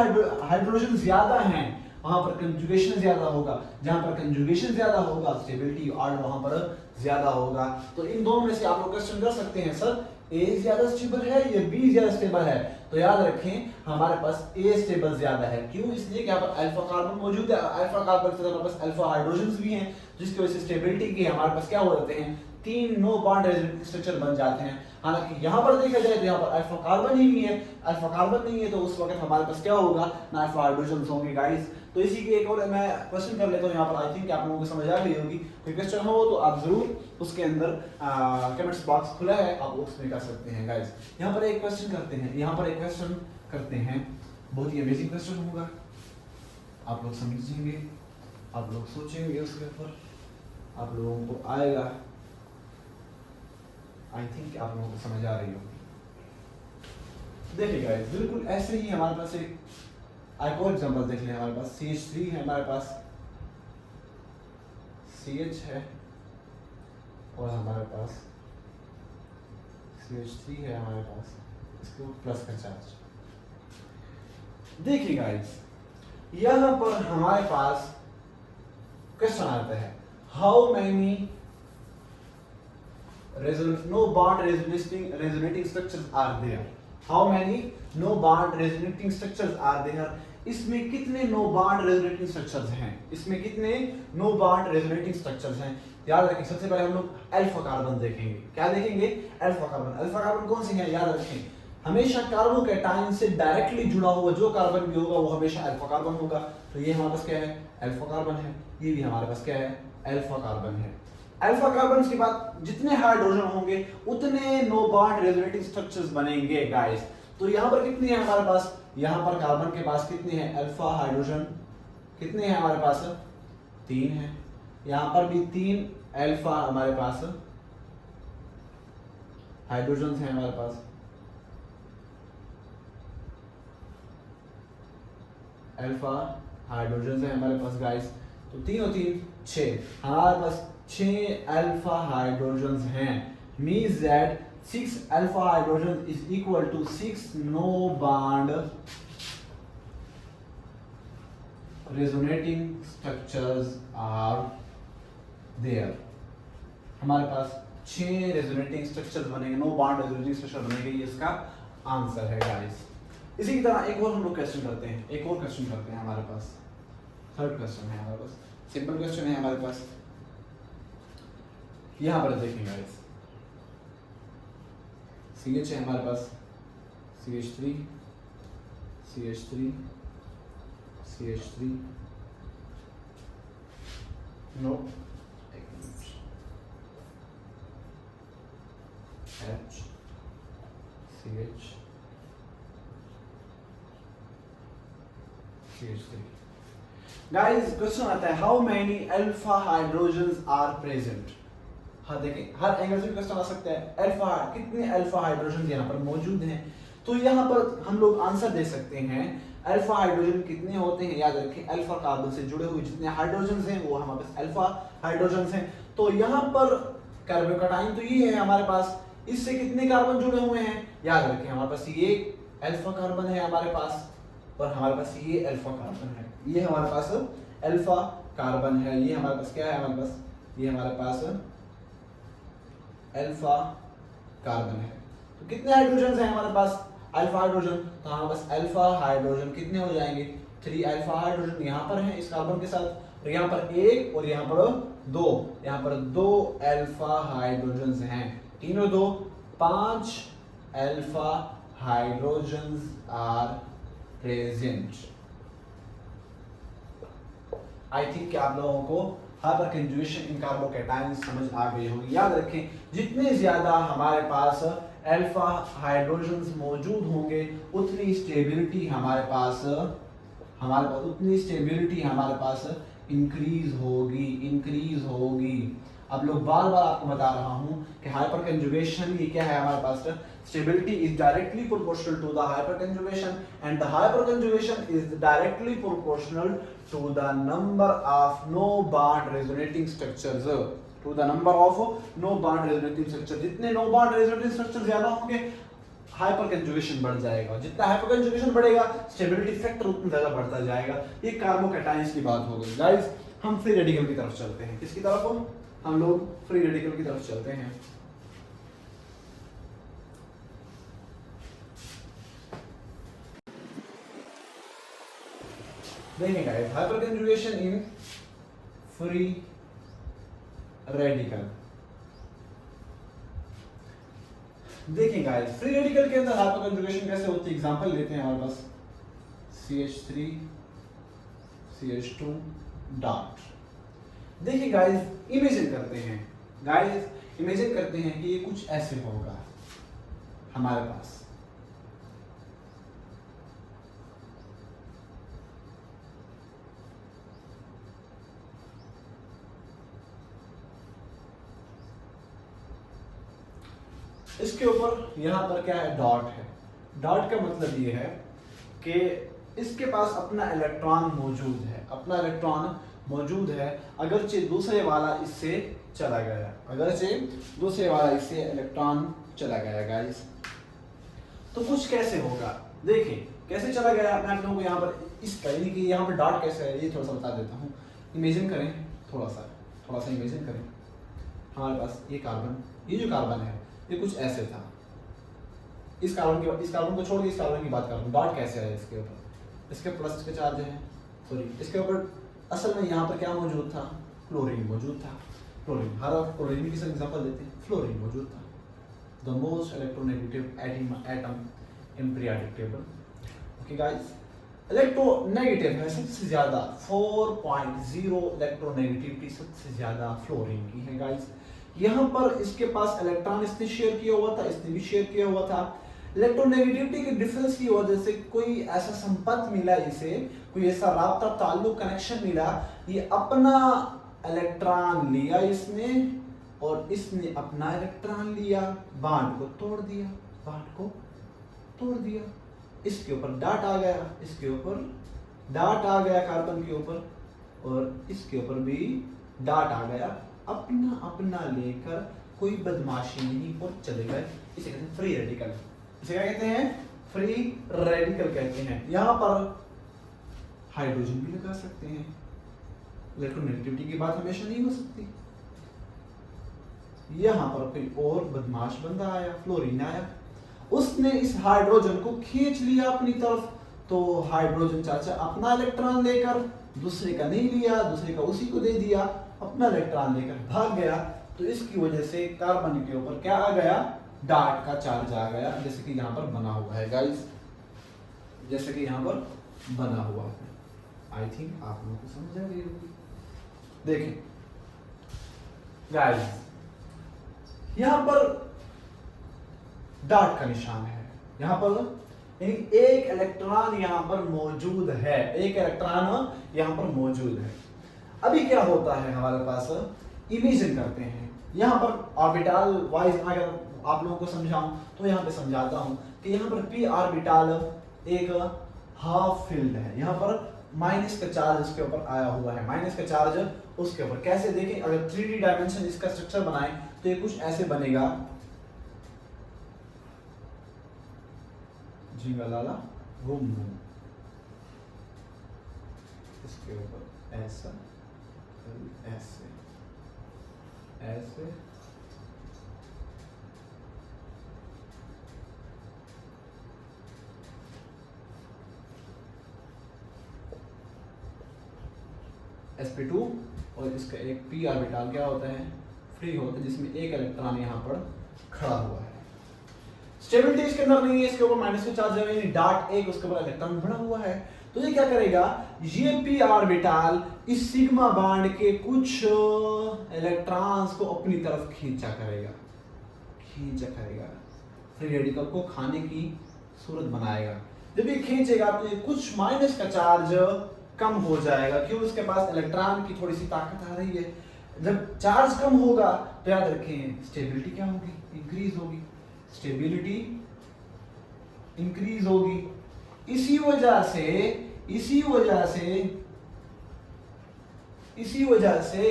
[SPEAKER 1] हाइड्रोजन ज्यादा हैं वहां पर कंजुगेशन ज्यादा होगा, जहां पर कंजुगेशन ज्यादा होगा स्टेबिलिटी और वहां पर ज्यादा होगा। तो इन दोनों में से आप लोग क्वेश्चन कर सकते हैं सर A ज्यादा स्टेबल है या B ज्यादा स्टेबल है। तो याद रखें हमारे पास A स्टेबल ज्यादा है, क्यों, इसलिए कि यहाँ पर अल्फा कार्बन मौजूद है, अल्फा कार्बन के साथ हमारे पास अल्फा हाइड्रोजन्स भी हैं, जिसकी वजह से स्टेबिलिटी के हमारे पास क्या हो जाते हैं, तीन नो बॉन्ड रेजोनेटिंग स्ट्रक्चर बन जाते हैं। हालांकि यहाँ पर देखा जाए तो यहाँ पर अल्फा कार्बन ही नहीं है, अल्फा कार्बन नहीं है तो उस वक्त हमारे पास क्या होगा, ना अल्फा हाइड्रोजन्स होंगे गाइस। तो इसी के एक और मैं क्वेश्चन कर लेता हूँ यहाँ पर, आई थिंक आप लोगों को समझ आ गई होगी। कोई क्वेश्चन हो तो आप जरूर उसके अंदर कमेंट्स बॉक्स खुला है, आप उसमें कर सकते हैं गाइस। यहाँ पर एक क्वेश्चन करते हैं, यहाँ पर एक क्वेश्चन करते हैं, बहुत ही अमेजिंग क्वेश्चन होगा, आप लोग समझेंगे, आप लोग सोचेंगे उसके ऊपर, आप लोगों को आएगा, आई थिंक आप लोगों को समझ आ रही होगी। देखिए गाइस बिल्कुल ऐसे ही हमारे पास एक और एग्जांपल देख लें, हमारे पास CH3 है, हमारे पास CH है और हमारे पास CH3 है हमारे पास, इसको प्लस का चार्ज। देखिए गाइस, यहाँ पर हमारे पास क्वेश्चन आता है, how many no bond resonating structures are there? How many no bond resonating structures are there? इसमें कितने नो बॉन्ड रेजोनेटिंग स्ट्रक्चर्स हैं? इसमें कितने नो बॉन्ड रेजोनेटिंग स्ट्रक्चर्स हैं? याद रखें, सबसे पहले हम लोग अल्फा कार्बन देखेंगे। क्या देखेंगे? Alpha carbon. अल्फा कार्बन कौन सी है? याद रखें, हमेशा कार्बोकैटायन से डायरेक्टली जुड़ा हुआ जो कार्बन भी होगा वो हमेशा अल्फा कार्बन होगा। तो ये हमारे पास क्या है? अल्फा कार्बन है। ये भी हमारे पास क्या है? अल्फा कार्बन है। अल्फा कार्बन के बाद जितने हाइड्रोजन होंगे उतने नो बॉन्ड रेजोनेटिंग स्ट्रक्चर्स बनेंगे गाइस। तो यहाँ पर कितनी है हमारे पास? यहाँ पर कार्बन के पास कितने हैं? अल्फा हाइड्रोजन कितने हैं हमारे पास? 3 है। यहाँ पर भी 3 अल्फा हमारे पास हाइड्रोजन हैं हमारे पास। अल्फा हाइड्रोजन है हमारे पास गाइस। तो 3 और 3 6, हमारे पास 6 अल्फा हाइड्रोजन हैं। Means that 6 alpha hydrogen is equal to 6 no bond resonating structures are there. हमारे पास 6 रेजोनेटिंग स्ट्रक्चर्स बनेंगे, नो बॉन्ड रेजोनेटिंग स्ट्रक्चर बनेंगे। ये इसका आंसर है गाइस। इसी की तरह एक और हम लोग क्वेश्चन करते हैं, एक और क्वेश्चन करते हैं। हमारे पास थर्ड क्वेश्चन है हमारे पास, सिंपल क्वेश्चन है हमारे पास। यहां पर देखेंगे गाइस, CH है हमारे पास, CH3 CH3 CH3 no H CH CH3। Guys question आता है, how many alpha hydrogens are present. हाँ देखें, हर एंगल से क्वेश्चन आ सकता है। अल्फा कितने अल्फा हाइड्रोजन यहाँ पर मौजूद हैं? तो यहाँ पर हम लोग आंसर दे सकते हैं, अल्फा हाइड्रोजन कितने होते हैं? याद रखें, अल्फा कार्बन से जुड़े हुए जितने हाइड्रोजन हैं वो हमारे पास अल्फा हाइड्रोजन हैं। तो यहाँ पर कार्बोकैटायन तो ये है हमारे पास, इससे कितने कार्बन जुड़े हुए हैं? याद रखें, हमारे पास ये अल्फा कार्बन है हमारे पास, और हमारे पास ये अल्फा कार्बन है। ये हमारे पास अल्फा कार्बन है। ये हमारे पास क्या है? हमारे पास ये हमारे पास अल्फा कार्बन है। तो कितने हाइड्रोजन हैं हमारे पास? Alpha hydrogen. तो हमारे पास अल्फा हाइड्रोजन कितने हो जाएंगे? 3 अल्फा हाइड्रोजन यहाँ पर हैं इस कार्बन के साथ, और यहाँ पर 1 और यहाँ पर 2, यहाँ पर 2 अल्फा हाइड्रोजन हैं। 3 और 2 5 alpha hydrogen are present. I think कि आप लोगों को हाइपर कंजुगेशन इन कार्बोकैटायंस समझ आ गई होगी। याद रखें, जितने ज्यादा हमारे पास अल्फा हाइड्रोजन्स मौजूद होंगे उतनी स्टेबिलिटी हमारे पास इंक्रीज होगी। अब लोग बार बार आपको बता रहा हूं कि हाइपर कंजुगेशन ये क्या है हमारे पास? Stability is directly proportional to the hyper conjugation, and the hyper conjugation is directly proportional to the number of no bond resonating structures. जितने नो बॉन्ड रेजोनेटिंग स्ट्रक्चर ज्यादा होंगे हाइपर कंजुगेशन बढ़ जाएगा। जितना हाइपर कंजुगेशन बढ़ेगा स्टेबिलिटी फैक्टर उतना ज्यादा बढ़ता जाएगा। ये कार्बोकैटायंस की बात हो गई। गाइस हम फ्री रेडिकल की तरफ चलते हैं। किसकी तरफ? हम लोग फ्री रेडिकल की तरफ चलते हैं। देखिए guys, hyper conjugation in free radical. देखिए गाइस, फ्री रेडिकल के अंदर हाइपर कंजुगेशन कैसे होती है? एग्जांपल लेते हैं हमारे पास CH3 CH2 डॉट। देखिए गाइस, इमेजिन करते हैं कि ये कुछ ऐसे होगा हमारे पास। इसके ऊपर यहाँ पर क्या है? डॉट है। डॉट का मतलब ये है कि इसके पास अपना इलेक्ट्रॉन मौजूद है, अगरचे दूसरे वाला इससे चला गया, इलेक्ट्रॉन चला गया गाइस। तो कुछ कैसे होगा, देखिए कैसे चला गया। मैं आप लोगों को यहाँ पर इस यानी कि यहाँ पर डॉट कैसे है ये थोड़ा सा बता देता हूँ। इमेजिन करें, थोड़ा सा इमेजिन करें, हमारे पास ये कार्बन, ये जो कार्बन है ये कुछ ऐसे था। इस कार्बन को छोड़ के इस कार्बन की बात करूँ, डॉट कैसे है इसके ऊपर, इसके प्लस के चार्ज है, सॉरी इसके ऊपर असल में यहाँ पर क्या मौजूद था, क्लोरीन मौजूद था। क्लोरीन, हर क्लोरीन की एग्जांपल देते हैं, फ्लोरीन मौजूद था। The most electronegative atom in periodic table. Okay guys, electronegative है सबसे ज्यादा 4.0 इलेक्ट्रोनेगेटिविटी सबसे ज्यादा फ्लोरीन की है गाइस। यहाँ पर इसके पास इलेक्ट्रॉन इसने शेयर किया हुआ था, इसने भी शेयर किया हुआ था। इलेक्ट्रोनेगेटिविटी के डिफरेंस की वजह से कोई ऐसा संपर्क मिला, इसे कोई ऐसा राब्ता ताल्लुक कनेक्शन मिला, ये अपना इलेक्ट्रॉन लिया इसने और इसने अपना इलेक्ट्रॉन लिया, बांड को तोड़ दिया, इसके ऊपर डाट आ गया, इसके ऊपर डाट आ गया कार्बन के ऊपर, और इसके ऊपर भी डाट आ गया, अपना अपना लेकर कोई बदमाशी नहीं और चले गए। इसे कहते हैं फ्री रेडिकल। इसे क्या कहते हैं, फ्री रेडिकल कहते हैं। यहाँ पर हाइड्रोजन भी लगा सकते हैं, इलेक्ट्रोनेगेटिविटी की बात हमेशा नहीं हो सकती। यहाँ पर कोई और बदमाश बंदा आया, फ्लोरीन आया, उसने इस हाइड्रोजन को खींच लिया अपनी तरफ। तो हाइड्रोजन चाचा अपना इलेक्ट्रॉन लेकर, दूसरे का नहीं लिया, दूसरे का उसी को दे दिया, अपना इलेक्ट्रॉन लेकर भाग गया। तो इसकी वजह से कार्बन के ऊपर क्या आ गया, डाट का चार्ज आ गया, जैसे कि यहाँ पर बना हुआ है गाइस, जैसे कि यहाँ पर बना हुआ है। आई थिंक आप लोगों को समझ आ गई होगी। देखें गाइस, यहाँ पर डाट का निशान है, यहाँ पर एक इलेक्ट्रॉन यहाँ पर मौजूद है, एक इलेक्ट्रॉन यहाँ पर मौजूद है। अभी क्या होता है हमारे पास, इमेजिन करते हैं, यहाँ पर ऑर्बिटल वाइज अगर आप लोगों को समझाऊं तो यहाँ पे समझाता हूँ कि यहाँ पर p ऑर्बिटल एक हाफ फील्ड है, यहाँ पर माइनस का चार्ज इसके ऊपर आया हुआ है, माइनस का चार्ज उसके ऊपर। कैसे देखें, अगर 3D डायमेंशन इसका स्ट्रक्चर बनाएं तो ये कुछ ऐसे बनेगा, जिंगलाला घूम घूम, इसके ऊपर ऐसा ऐसे ऐसे sp2 और इसका एक p ऑर्बिटल क्या होता है, फ्री होता है, जिसमें एक इलेक्ट्रॉन यहाँ पर खड़ा हुआ है। स्टेबिलिटी इसके अंदर नहीं है, इसके ऊपर माइनस का चार्ज है, यानी डाट एक, उसके ऊपर इलेक्ट्रॉन भरा हुआ है। तो ये क्या करेगा, ये p ऑर्बिटल इस सिग्मा बॉन्ड के कुछ इलेक्ट्रॉन्स को अपनी तरफ खींचा करेगा, फ्री रेडिकल को खाने की सूरत बनाएगा। जब ये खींचेगा तो ये कुछ माइनस का चार्ज कम हो जाएगा, क्यों, उसके पास इलेक्ट्रॉन की थोड़ी सी ताकत आ रही है। जब चार्ज कम होगा तो याद रखें स्टेबिलिटी क्या होगी, इंक्रीज होगी, स्टेबिलिटी इंक्रीज होगी। इसी वजह से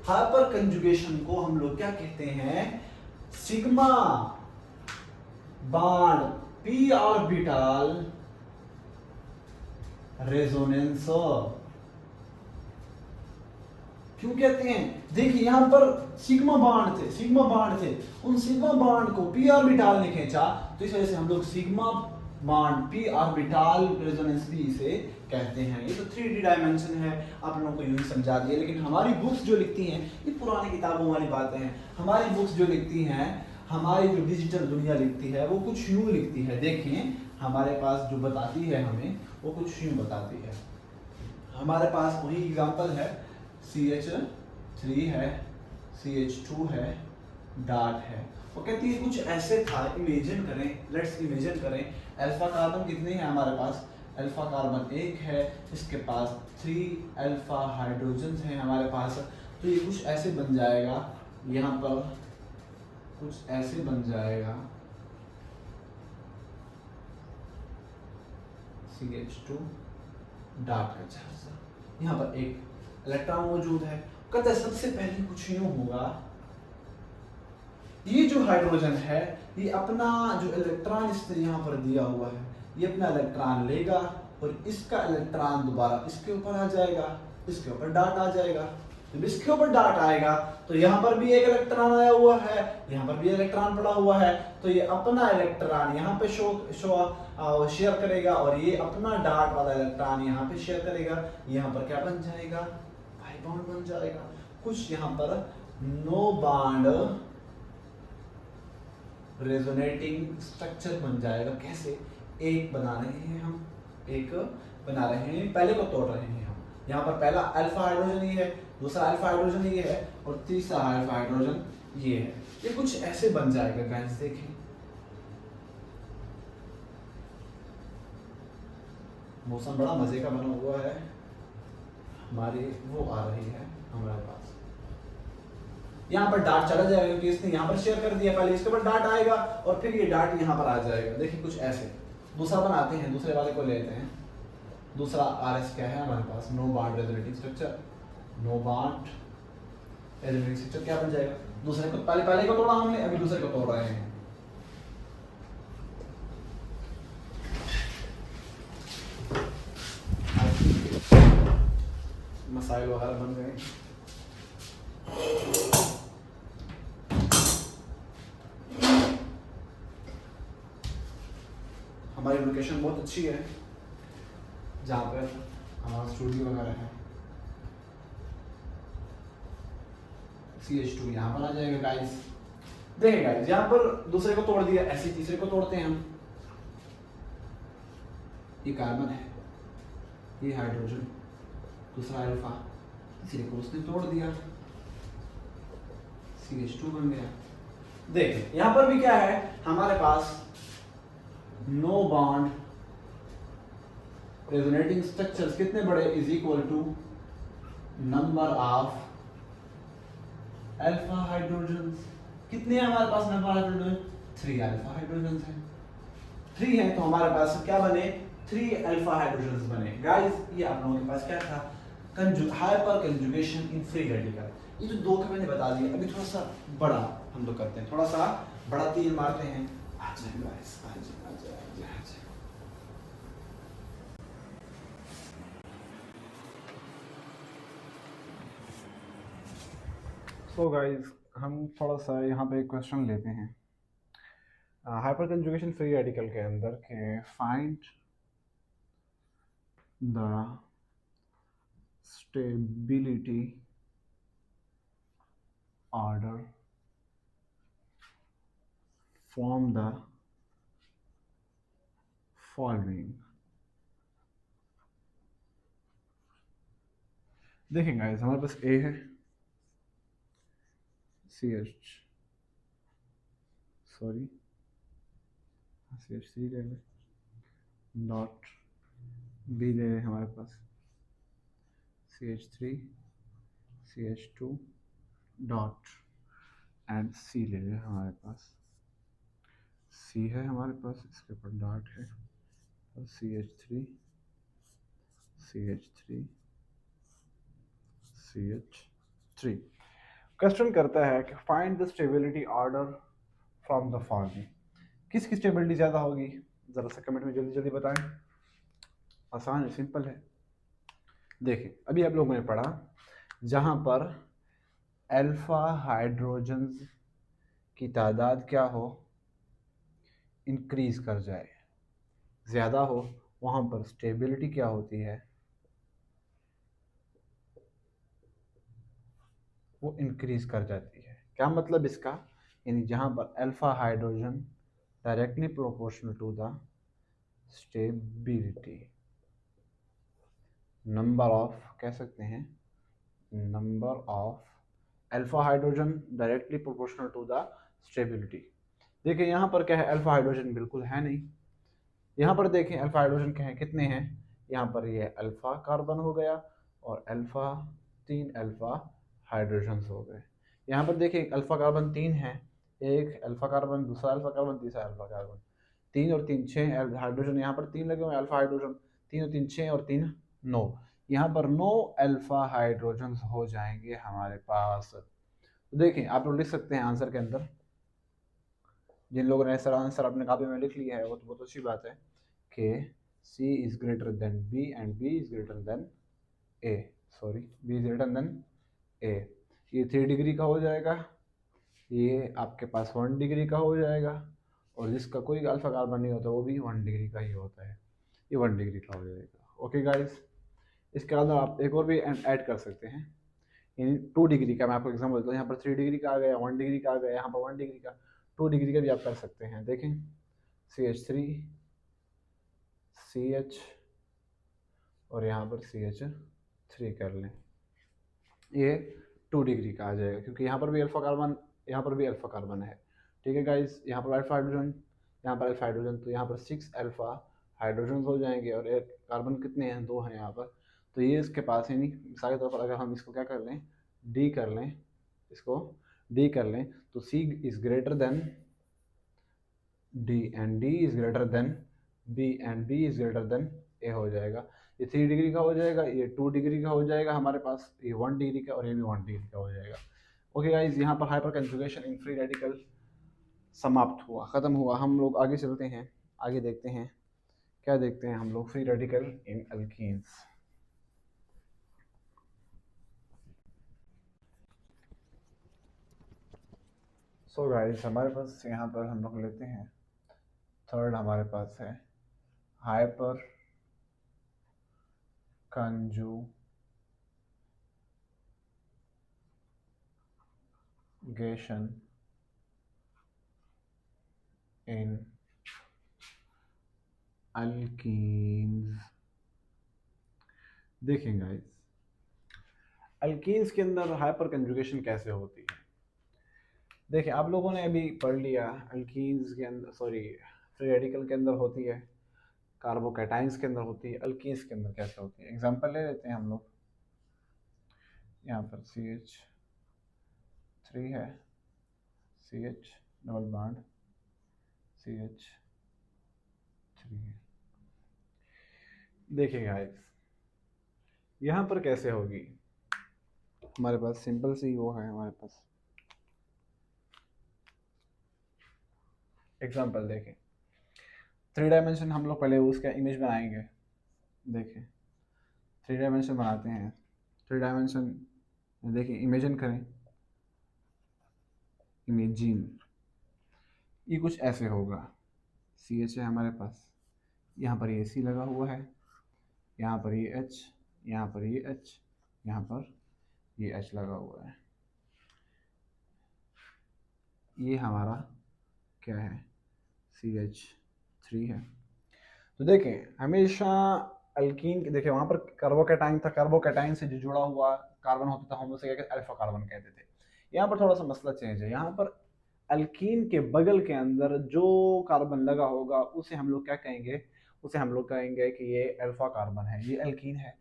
[SPEAKER 1] हाइपर कंजुगेशन को हम लोग क्या कहते हैं, sigma bond p orbital resonance क्यों कहते हैं। देखिए यहाँ पर सिग्मा बॉन्ड थे, उन सिग्मा बॉन्ड को p ऑर्बिटल ने खींचा, तो इस वजह से हम लोग sigma bond p orbital resonance भी इसे कहते हैं। ये तो 3D डायमेंशन है, आप लोगों को यूं ही समझा दिया। लेकिन हमारी बुक्स जो लिखती हैं, ये पुरानी किताबों वाली बातें हैं। हमारी बुक्स जो लिखती हैं, हमारी जो डिजिटल दुनिया लिखती है, वो कुछ यूं लिखती है। देखिए हमारे पास जो बताती है हमें, वो कुछ यूं बताती है। हमारे पास वही एग्जांपल है, CH3 है, CH2 है, डाट है। वो कहती है कुछ ऐसे था, इमेजिन करें, लेट्स इमेजिन करें, अल्फा कार्बन कितने हैं हमारे पास, अल्फा कार्बन एक है, इसके पास 3 अल्फा हाइड्रोजन हैं हमारे पास। तो ये कुछ ऐसे बन जाएगा, यहाँ पर कुछ ऐसे बन जाएगा, CH2 डाट का चार्ज, यहाँ पर एक इलेक्ट्रॉन मौजूद है। कहते हैं सबसे पहले कुछ यूं होगा, ये जो हाइड्रोजन है, ये अपना जो इलेक्ट्रॉन इसने यहाँ पर दिया हुआ है, ये अपना इलेक्ट्रॉन लेगा और इसका इलेक्ट्रॉन दोबारा इसके ऊपर आ जाएगा, इसके ऊपर डॉट आ जाएगा। जब इसके ऊपर डॉट आएगा तो यहाँ पर भी एक इलेक्ट्रॉन आया हुआ है, यहाँ पर भी इलेक्ट्रॉन पड़ा हुआ है, तो ये अपना इलेक्ट्रॉन यहाँ पे शेयर करेगा और ये अपना डॉट वाला इलेक्ट्रॉन यहाँ पे शेयर करेगा। यहाँ पर क्या बन जाएगा, पाई बॉन्ड बन जाएगा। कुछ यहाँ पर नो बॉन्ड रेजोनेटिंग स्ट्रक्चर बन जाएगा। कैसे, एक बना रहे हैं हम, एक बना रहे हैं, पहले को तोड़ रहे हैं हम। यहाँ पर पहला अल्फा हाइड्रोजन ये है, दूसरा अल्फा हाइड्रोजन ये है और तीसरा अल्फा हाइड्रोजन ये है। ये कुछ ऐसे बन जाएगा गाइस, देखें। मौसम बड़ा मजे का बना हुआ है, हमारी वो आ रही है हमारे पास। यहाँ पर डाट चला जाएगा क्योंकि इसने यहाँ पर शेयर कर दिया, पहले इसके ऊपर डाट आएगा और फिर ये डाट यहाँ पर आ जाएगा। देखिए कुछ ऐसे। दूसरा बनाते हैं, दूसरे वाले को लेते हैं। दूसरा RS क्या है हमारे पास, no bond resonating structure. No bond resonating structure क्या बन जाएगा, दूसरे को पहले को तोड़ा हमने, अभी दूसरे को तोड़ रहे हैं। मसाइल वगैरह बन गए। हमारी लोकेशन बहुत अच्छी है जहाँ पर हमारा स्टूडियो वगैरह है। CH2 यहाँ पर आ जाएगा गाइस। देखिए गाइस, यहाँ पर दूसरे को तोड़ दिया, ऐसे तीसरे को तोड़ते हैं हम। ये कार्बन है, ये हाइड्रोजन, दूसरा अल्फा, तीसरे को उसने तोड़ दिया, CH2 बन गया। देखिए यहाँ पर भी क्या है हमारे पास, नो बॉन्ड रेजोनेटिंग स्ट्रक्चर्स कितने बड़े is equal to number of alpha hydrogens. कितने हैं हमारे पास number of hydrogen, 3 alpha hydrogens हैं। 3 है तो हमारे पास क्या बने, 3 अल्फा हाइड्रोजन्स बने। गाइस ये आप लोगों के पास क्या था, hyper conjugation in free radical. ये जो दो का मैंने बता दिया, अभी थोड़ा सा बड़ा हम लोग करते हैं, थोड़ा सा बड़ा तीर मारते हैं। आ जाए गाइस, आ जाए। सो गाइस, हम थोड़ा सा यहाँ पे एक क्वेश्चन लेते हैं हाइपर कंजुगेशन फ्री रेडिकल के अंदर के find the stability order from the following. देखें गाइस, हमारे पास A है, CH3 ले लें, डॉट B ले लें हमारे पास, CH3 CH2 dot and C ले लें हमारे पास। C है हमारे पास, इसके ऊपर डॉट है और CH3 CH3 CH3। क्वेश्चन करता है कि find the stability order from the following. किसकी स्टेबिलिटी ज़्यादा होगी, ज़रा सा कमेंट में जल्दी जल्दी बताएं। आसान है, सिंपल है। देखिए अभी आप लोगों ने पढ़ा, जहाँ पर अल्फा हाइड्रोजन्स की तादाद क्या हो, इंक्रीज कर जाए, ज़्यादा हो, वहाँ पर स्टेबिलिटी क्या होती है, वो इंक्रीज कर जाती है। क्या मतलब इसका, यानी जहाँ पर alpha hydrogen directly proportional to the stability, number of कह सकते हैं, number of alpha hydrogen directly proportional to the stability. देखिए यहाँ पर क्या है, अल्फा हाइड्रोजन बिल्कुल है नहीं। यहाँ पर देखें अल्फा हाइड्रोजन क्या है, कितने हैं, यहाँ पर ये अल्फा कार्बन हो गया और अल्फा 3 अल्फा हाइड्रोजन हो गए। यहाँ पर देखिए अल्फा कार्बन 3 है, एक अल्फा कार्बन, दूसरा अल्फा कार्बन, तीसरा अल्फा कार्बन, 3 और 3 6 हाइड्रोजन, यहाँ पर 3 लगे हुए अल्फा हाइड्रोजन, 3 और 3 6 और 3 9, यहाँ पर 9 अल्फा हाइड्रोजन हो जाएंगे हमारे पास। तो देखें आप लोग लिख सकते हैं आंसर के अंदर जिन लोगों ने ऐसा आंसर अपने कापी में लिख लिया है वो तो बहुत अच्छी बात है कि C is greater then B and B is greater then A, sorry B is greater then A। ये 3 डिग्री का हो जाएगा, ये आपके पास 1 डिग्री का हो जाएगा, और जिसका कोई अल्फा कार्बन नहीं होता वो भी 1 डिग्री का ही होता है, ये 1 डिग्री का हो जाएगा। ओके गाइस, इसके अलावा आप एक और भी ऐड कर सकते हैं इन 2 डिग्री का। मैं आपको एग्जाम्पल देता हूँ, यहाँ पर 3 डिग्री का आ गया, 1 डिग्री का आ गया, यहाँ पर 1 डिग्री का, 2 डिग्री का भी आप कर सकते हैं। देखें CH3 CH और यहाँ पर CH3 कर लें, ये 2 डिग्री का आ जाएगा, क्योंकि यहाँ पर भी अल्फा कार्बन, यहाँ पर भी अल्फा कार्बन है। ठीक है गाइस, यहाँ पर अल्फा हाइड्रोजन, यहाँ पर अल्फा हाइड्रोजन, तो यहाँ पर 6 अल्फा हाइड्रोजन हो जाएंगे, और एक कार्बन कितने हैं, 2 हैं यहाँ पर, तो ये इसके पास है नहीं। मिसाल के तौर पर अगर हम इसको क्या कर लें, डी कर लें, इसको डी कर लें, तो C is greater then D and D is greater then B and B is greater then A हो जाएगा। ये 3 डिग्री का हो जाएगा, ये 2 डिग्री का हो जाएगा हमारे पास, ये 1 डिग्री का, और ये भी 1 डिग्री का हो जाएगा। ओके गाइज, यहाँ पर hyper conjugation in free radical समाप्त हुआ, ख़त्म हुआ। हम लोग आगे चलते हैं, आगे देखते हैं क्या देखते हैं हम लोग, फ्री रेडिकल इन अल्कीन्स। सो गाइस, हमारे पास यहाँ पर हम लोग लेते हैं थर्ड, हमारे पास है हाइपर कंजुगेशन इन अल्कीन्स। देखें गाइस, अल्कीन्स के अंदर हाइपर कंजुगेशन कैसे होती है। देखिए, आप लोगों ने अभी पढ़ लिया, अल्कीन्स के अंदर, सॉरी फ्री रेडिकल के अंदर होती है, कार्बोकैटाइंस के अंदर होती है, अल्कीन्स के अंदर कैसे होती है। एग्जांपल ले लेते हैं हम लोग, यहाँ पर CH3 है, CH डबल बॉन्ड CH3 है। देखिए गाइस, यहाँ पर कैसे होगी, हमारे पास सिंपल सी वो है, हमारे पास एग्जांपल देखें, 3 डायमेंशन हम लोग पहले उसका इमेज बनाएंगे। देखें 3 डायमेंशन बनाते हैं, 3 डायमेंशन देखिए, इमेजिन करें, इमेजिन, ये कुछ ऐसे होगा। CH है हमारे पास, यहाँ पर ये C लगा हुआ है, यहाँ पर ये H, यहाँ पर ये H, यहाँ पर ये H लगा हुआ है, ये हमारा क्या है, CH3 है। तो देखें, हमेशा अल्कीन, देखिए वहाँ पर कार्बोकैटाइन था, कार्बोकैटाइन से जो जुड़ा हुआ कार्बन होता था हम उसे क्या कहते, अल्फा कार्बन कहते थे। यहाँ पर थोड़ा सा मसला चेंज है, यहाँ पर अल्कीन के बगल के अंदर जो कार्बन लगा होगा उसे हम लोग क्या कहेंगे, उसे हम लोग कहेंगे कि ये अल्फा कार्बन है, ये अल्कीन है।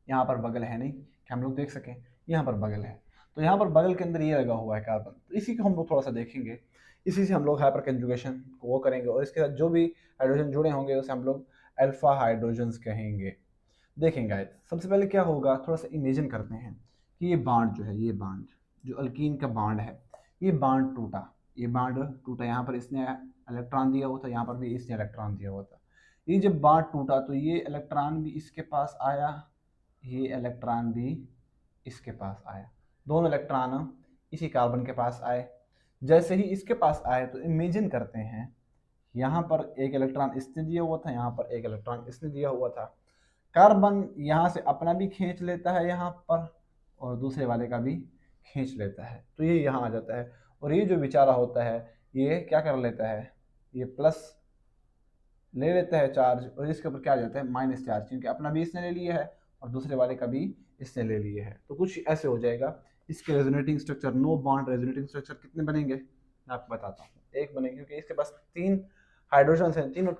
[SPEAKER 1] यहाँ पर बगल है नहीं कि हम लोग देख सकें, यहाँ पर बगल है, तो यहाँ पर बगल के अंदर ये लगा हुआ है कार्बन, तो इसी को हम लोग थोड़ा सा देखेंगे, इसी से हम लोग हाइपर कंजुगेशन को वो करेंगे, और इसके साथ जो भी हाइड्रोजन जुड़े होंगे उसे हम लोग अल्फा हाइड्रोजन्स कहेंगे। देखेंगे सबसे पहले क्या होगा, थोड़ा सा इमेजिन करते हैं कि ये बांड जो है, ये बांड जो अल्कीन का बांड है, ये बांड टूटा, ये बांड टूटा, यहाँ पर इसने इलेक्ट्रॉन दिया हुआ था, यहाँ पर भी इसने इलेक्ट्रॉन दिया हुआ था। ये जब बांड टूटा तो ये इलेक्ट्रॉन भी इसके पास आया, ये इलेक्ट्रॉन भी इसके पास आया, दोनों इलेक्ट्रॉन इसी कार्बन के पास आए। जैसे ही इसके पास आए तो इमेजिन करते हैं, यहाँ पर एक इलेक्ट्रॉन इसने दिया हुआ था, यहाँ पर एक इलेक्ट्रॉन इसने दिया हुआ था, कार्बन यहाँ से अपना भी खींच लेता है यहाँ पर, और दूसरे वाले का भी खींच लेता है, तो ये यहाँ आ जाता है, और ये जो बेचारा होता है ये क्या कर लेता है, ये प्लस ले लेता है चार्ज, और इसके ऊपर क्या आ जाता है, माइनस चार्ज, क्योंकि अपना भी इसने ले लिया है और दूसरे वाले का भी इसने ले लिया है। तो कुछ ऐसे हो जाएगा। इसके resonating structure, no bond resonating structure कितने बनेंगे मैं आपको बताता हूँ, एक बनेंगे, क्योंकि इसके पास 3 हाइड्रोजन हैं, तीनों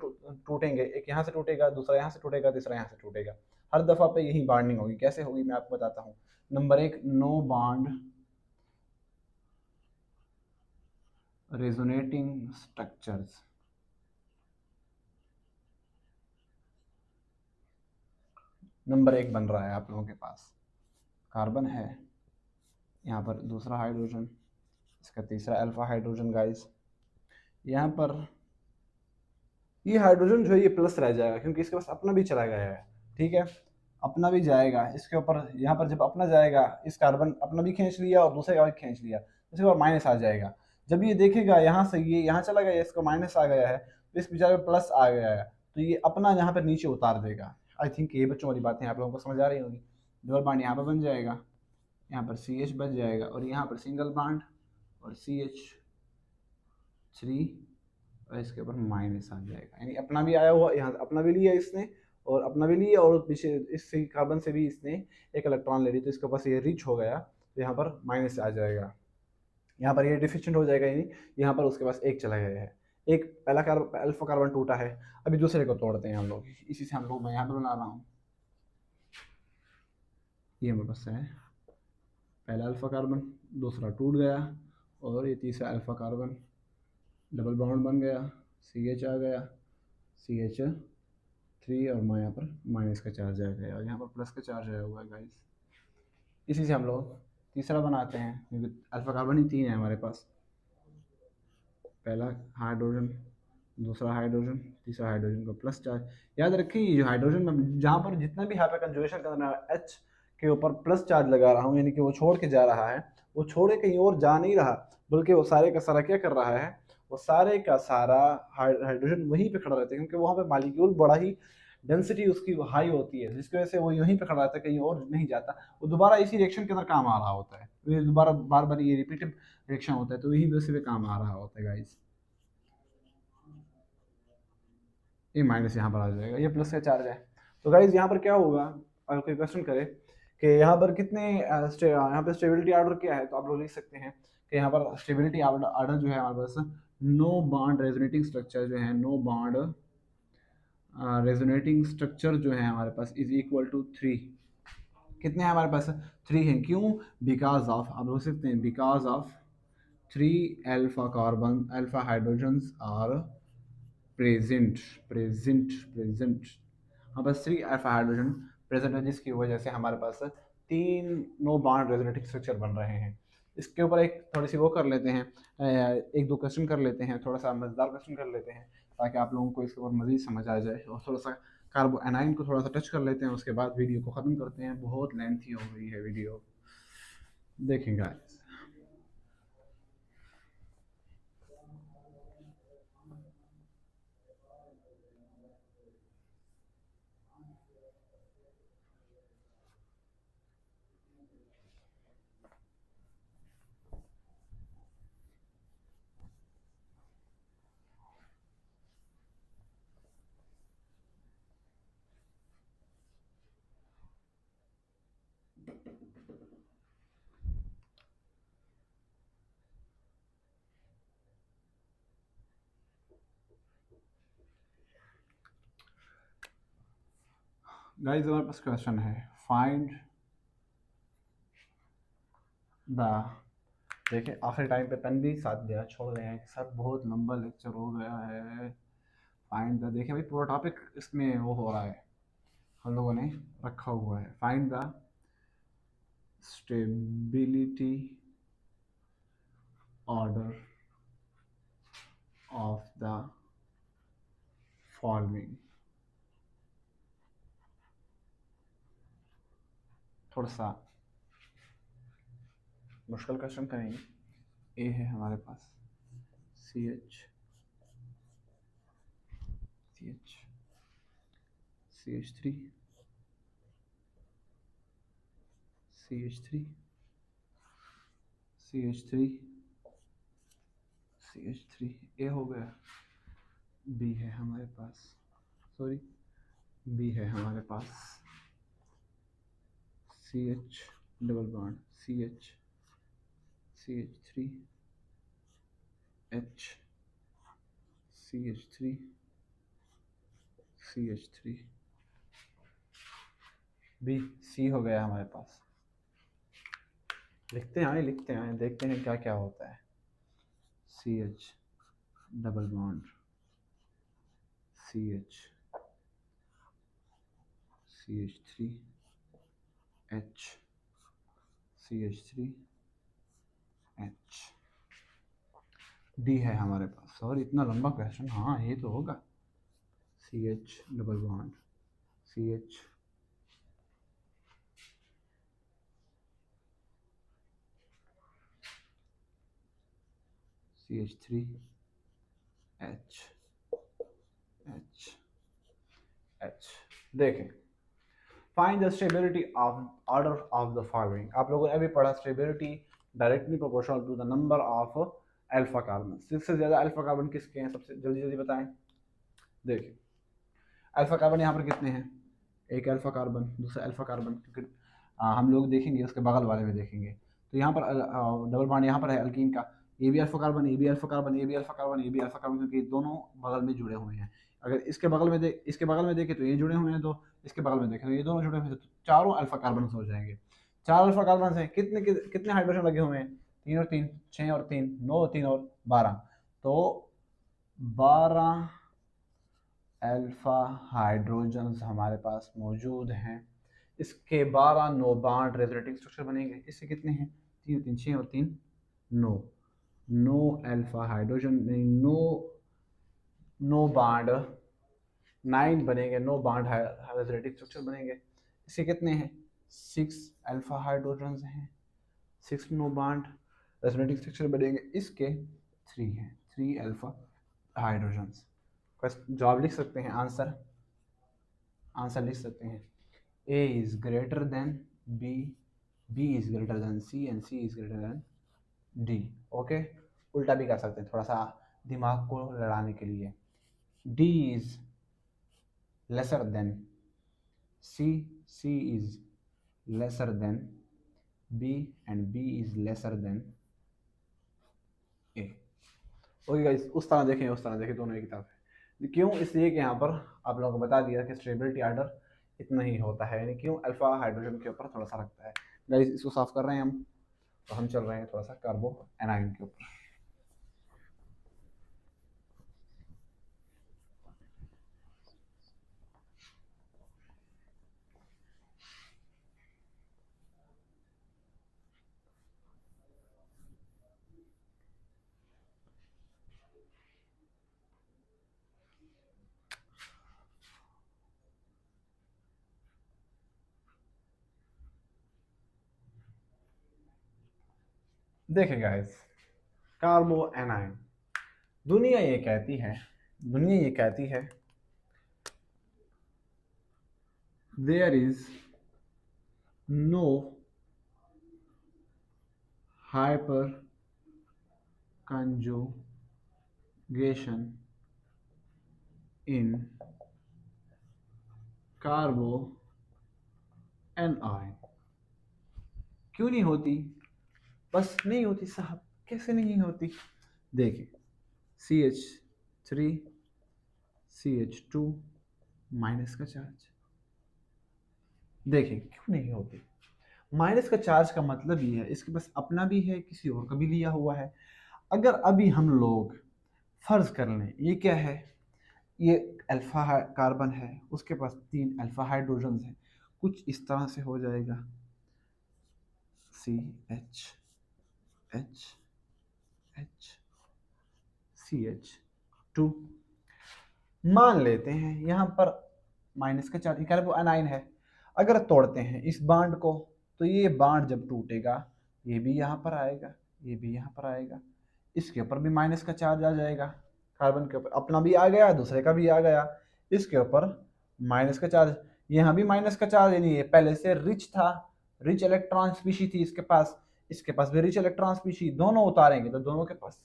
[SPEAKER 1] टूटेंगे, एक यहाँ से टूटेगा, दूसरा यहाँ से टूटेगा, तीसरा यहाँ से टूटेगा, हर दफ़ा पे यही बॉन्डिंग होगी। कैसे होगी मैं आपको बताता हूँ। Number 1, no bond resonating structures, number 1 बन रहा है आप लोगों के पास, कार्बन है, यहाँ पर दूसरा हाइड्रोजन, इसका तीसरा अल्फा हाइड्रोजन गाइस, यहाँ पर ये हाइड्रोजन जो है ये प्लस रह जाएगा क्योंकि इसके पास अपना भी चला गया है। ठीक है, अपना भी जाएगा इसके ऊपर, यहाँ पर जब अपना जाएगा इस कार्बन अपना भी खींच लिया और दूसरे का भी खींच लिया, इसके बाद माइनस आ जाएगा। जब ये देखेगा यहाँ से ये यहाँ चला गया, इसको माइनस आ गया है, तो इस बेचारे में प्लस आ गया है, तो ये अपना यहाँ पर नीचे उतार देगा। आई थिंक ये बच्चों वाली बातें आप लोगों को समझ आ रही होगी। डबल बॉन्ड यहाँ पर बन जाएगा, यहाँ पर CH बच जाएगा और यहाँ पर सिंगल बॉन्ड और CH3 और इसके ऊपर माइनस आ जाएगा, यानी अपना भी आया हुआ, यहाँ अपना भी लिया इसने और अपना भी लिया और पीछे इस कार्बन से भी इसने एक इलेक्ट्रॉन ले ली, तो इसके पास ये रिच हो गया, तो यहाँ पर माइनस आ जाएगा। यहाँ पर ये डिफिशिएंट हो जाएगा, यानी यहाँ पर उसके पास एक चला गया है, एक पहला कार्बन अल्फा कार्बन टूटा है। अभी दूसरे को तोड़ते हैं हम लोग, इसी से हम लोग मैं यहाँ पर बना रहा हूँ। ये हमारे पास है पहला अल्फा कार्बन, दूसरा टूट गया और ये तीसरा अल्फा कार्बन डबल बॉन्ड बन गया, CH आ गया, CH3 और मैं यहाँ पर माइनस का चार्ज आ गया और यहाँ पर प्लस का चार्ज आया हुआ है गाइस। इसी से हम लोग तीसरा बनाते हैं क्योंकि अल्फा कार्बन ही 3 है हमारे पास, पहला हाइड्रोजन, दूसरा हाइड्रोजन, तीसरा हाइड्रोजन का प्लस चार्ज। याद रखिए ये जो हाइड्रोजन जहाँ पर जितना भी हाइपर कंजुगेशन करना है H के ऊपर प्लस चार्ज लगा रहा हूँ, यानी कि वो छोड़ के जा रहा है, वो छोड़े कहीं और जा नहीं रहा, बल्कि वो सारे का सारा क्या कर रहा है, वो सारे का सारा हाइड्रोजन वहीं पे खड़ा रहता है क्योंकि वहाँ पे मालिक्यूल बड़ा ही डेंसिटी उसकी हाई होती है, जिसकी वजह से वो यहीं पे खड़ा रहता है, कहीं और नहीं जाता। वो दोबारा इसी रिएक्शन के अंदर काम आ रहा होता है, ये दोबारा बार बार ये रिपीटेड रिएक्शन होता है, तो यही वजह से काम आ रहा होता है गाइस। ये माइनस यहाँ पर आ जाएगा, ये प्लस का चार्ज है। तो गाइज यहाँ पर क्या होगा, अगर कोई क्वेश्चन करे कि यहाँ पर कितने यहाँ पर स्टेबिलिटी ऑर्डर क्या है, तो आप लोग लिख सकते हैं कि यहाँ पर स्टेबिलिटी ऑर्डर जो है हमारे पास, नो बॉन्ड रेजोनेटिंग स्ट्रक्चर जो है, नो बॉन्ड रेजोनेटिंग स्ट्रक्चर जो है हमारे पास इज इक्वल टू 3। कितने हैं हमारे पास, 3 हैं। क्यों? बिकॉज ऑफ, आप बोल सकते हैं because of 3 alpha hydrogens are present हाँ बस 3 अल्फा हाइड्रोजन प्रेजेंट है, जिसकी वजह से हमारे पास 3 नो बॉन्ड रेजोनेटिंग स्ट्रक्चर बन रहे हैं। इसके ऊपर एक थोड़ी सी वो कर लेते हैं, एक दो क्वेश्चन कर लेते हैं, थोड़ा सा मजेदार क्वेश्चन कर लेते हैं ताकि आप लोगों को इसके ऊपर मज़ीद समझ आ जाए, और थोड़ा सा कार्बो एनाइन को थोड़ा सा टच कर लेते हैं, उसके बाद वीडियो को ख़त्म करते हैं। बहुत लेंथी हो गई है वीडियो, देखेंगे। गाइस हमारे पास क्वेश्चन है, फाइंड द, देखिए आखिरी टाइम पे पेन भी साथ देना छोड़ गए हैं, सर बहुत लंबा लेक्चर हो गया है। फाइंड द, देखिए भाई पूरा टॉपिक इसमें वो हो रहा है, हम लोगों ने रखा हुआ है। Find the stability order of the following. थोड़ा सा मुश्किल क्वेश्चन करेंगे। ए है हमारे पास CH CH CH3 CH3 CH3 CH3 ए हो गया। बी है हमारे पास, सॉरी बी है हमारे पास CH double bond CH CH3 H CH3 CH3 B C हो गया हमारे पास। लिखते हैं देखते हैं क्या क्या होता है। CH double bond CH CH3 H CH3 H। D है हमारे पास। और इतना लंबा क्वेश्चन, हाँ ये तो होगा। C H double bond, C H CH3 H H H। देखें, find the stability of order of the following. आप लोगों ने अभी पढ़ा stability directly proportional to the number of alpha carbon. 6 से ज़्यादा अल्फा कार्बन किसके हैं, सबसे जल्दी जल्दी बताएं। देखिए अल्फा कार्बन यहाँ पर कितने हैं, एक अल्फा कार्बन, दूसरा अल्फा कार्बन, क्योंकि हम लोग देखेंगे उसके बगल वाले में देखेंगे। तो यहाँ पर डबल बॉन्ड यहाँ पर है अल्कीन का, ये भी अल्फा कार्बन, ये भी अल्फा कार्बन, ये भी अल्फा कार्बन, ये भी अल्फा कार्बन, क्योंकि दोनों बगल में जुड़े हुए हैं। अगर इसके बगल में इसके बगल में देखें तो ये जुड़े हुए हैं, तो इसके बगल में देखें तो ये दोनों जुड़े हुए हैं, तो चारों अल्फा कार्बन हो जाएंगे। 4 अल्फा कार्बन हैं, कितने कितने हाइड्रोजन लगे हुए हैं, 3 और 3 6 और 3 9, 3 और 12, तो 12 अल्फा हाइड्रोजन्स हमारे पास मौजूद हैं। इसके 12 नो बाड रेजोनेटिंग स्ट्रक्चर बनेंगे। इससे कितने हैं, 3 3 6 और 3 9, no alpha hydrogen, no no bond 9 बनेंगे, नो बाड रेजोनेटिंग स्ट्रक्चर बनेंगे। इसके कितने हैं, 6 अल्फा हाइड्रोजन्स हैं, 6 नो बाड रेजोनेटिंग स्ट्रक्चर बनेंगे। इसके 3 हैं, 3 अल्फा हाइड्रोजन्स। जवाब लिख सकते हैं, आंसर लिख सकते हैं। A is greater than B, B is greater than C and C is greater than D. Okay, उल्टा भी कर सकते हैं थोड़ा सा दिमाग को लड़ाने के लिए। D is lesser than C, C is lesser than B and B is lesser than A. Okay guys, उस तरह देखें दोनों एक तरफ है। क्यों, इसलिए कि यहाँ पर आप लोगों को बता दिया कि स्टेबिलिटी आर्डर इतना ही होता है, यानी क्यों अल्फा हाइड्रोजन के ऊपर थोड़ा सा रखता है। गाइस इसको साफ कर रहे हैं हम, तो हम चल रहे हैं थोड़ा सा कार्बो एनाइन के ऊपर। देखें गाइस, कार्बो एनाइन, दुनिया ये कहती है there is no hyper conjugation in carbo anion. क्यों नहीं होती, बस नहीं होती साहब, कैसे नहीं होती। देखिए CH3 CH2 माइनस का चार्ज, देखिए क्यों नहीं होती। माइनस का चार्ज का मतलब ये है इसके पास अपना भी है, किसी और का भी लिया हुआ है। अगर अभी हम लोग फर्ज कर लें ये क्या है, ये अल्फा कार्बन है, उसके पास 3 अल्फा हाइड्रोजन है, कुछ इस तरह से हो जाएगा CH मान लेते हैं यहाँ पर माइनस का चार्ज, कार्बो अनाइन है। अगर तोड़ते हैं इस बांड को, तो ये बांड जब टूटेगा ये भी यहाँ पर आएगा, ये भी यहाँ पर आएगा, इसके ऊपर भी माइनस का चार्ज आ जाएगा, कार्बन के ऊपर अपना भी आ गया, दूसरे का भी आ गया, इसके ऊपर माइनस का चार्ज, यहाँ भी माइनस का चार्ज, यानी ये पहले से रिच था, रिच इलेक्ट्रॉन स्पीशी थी इसके पास भी रिच इलेक्ट्रॉन स्पीशी, दोनों उतारेंगे तो दोनों के पास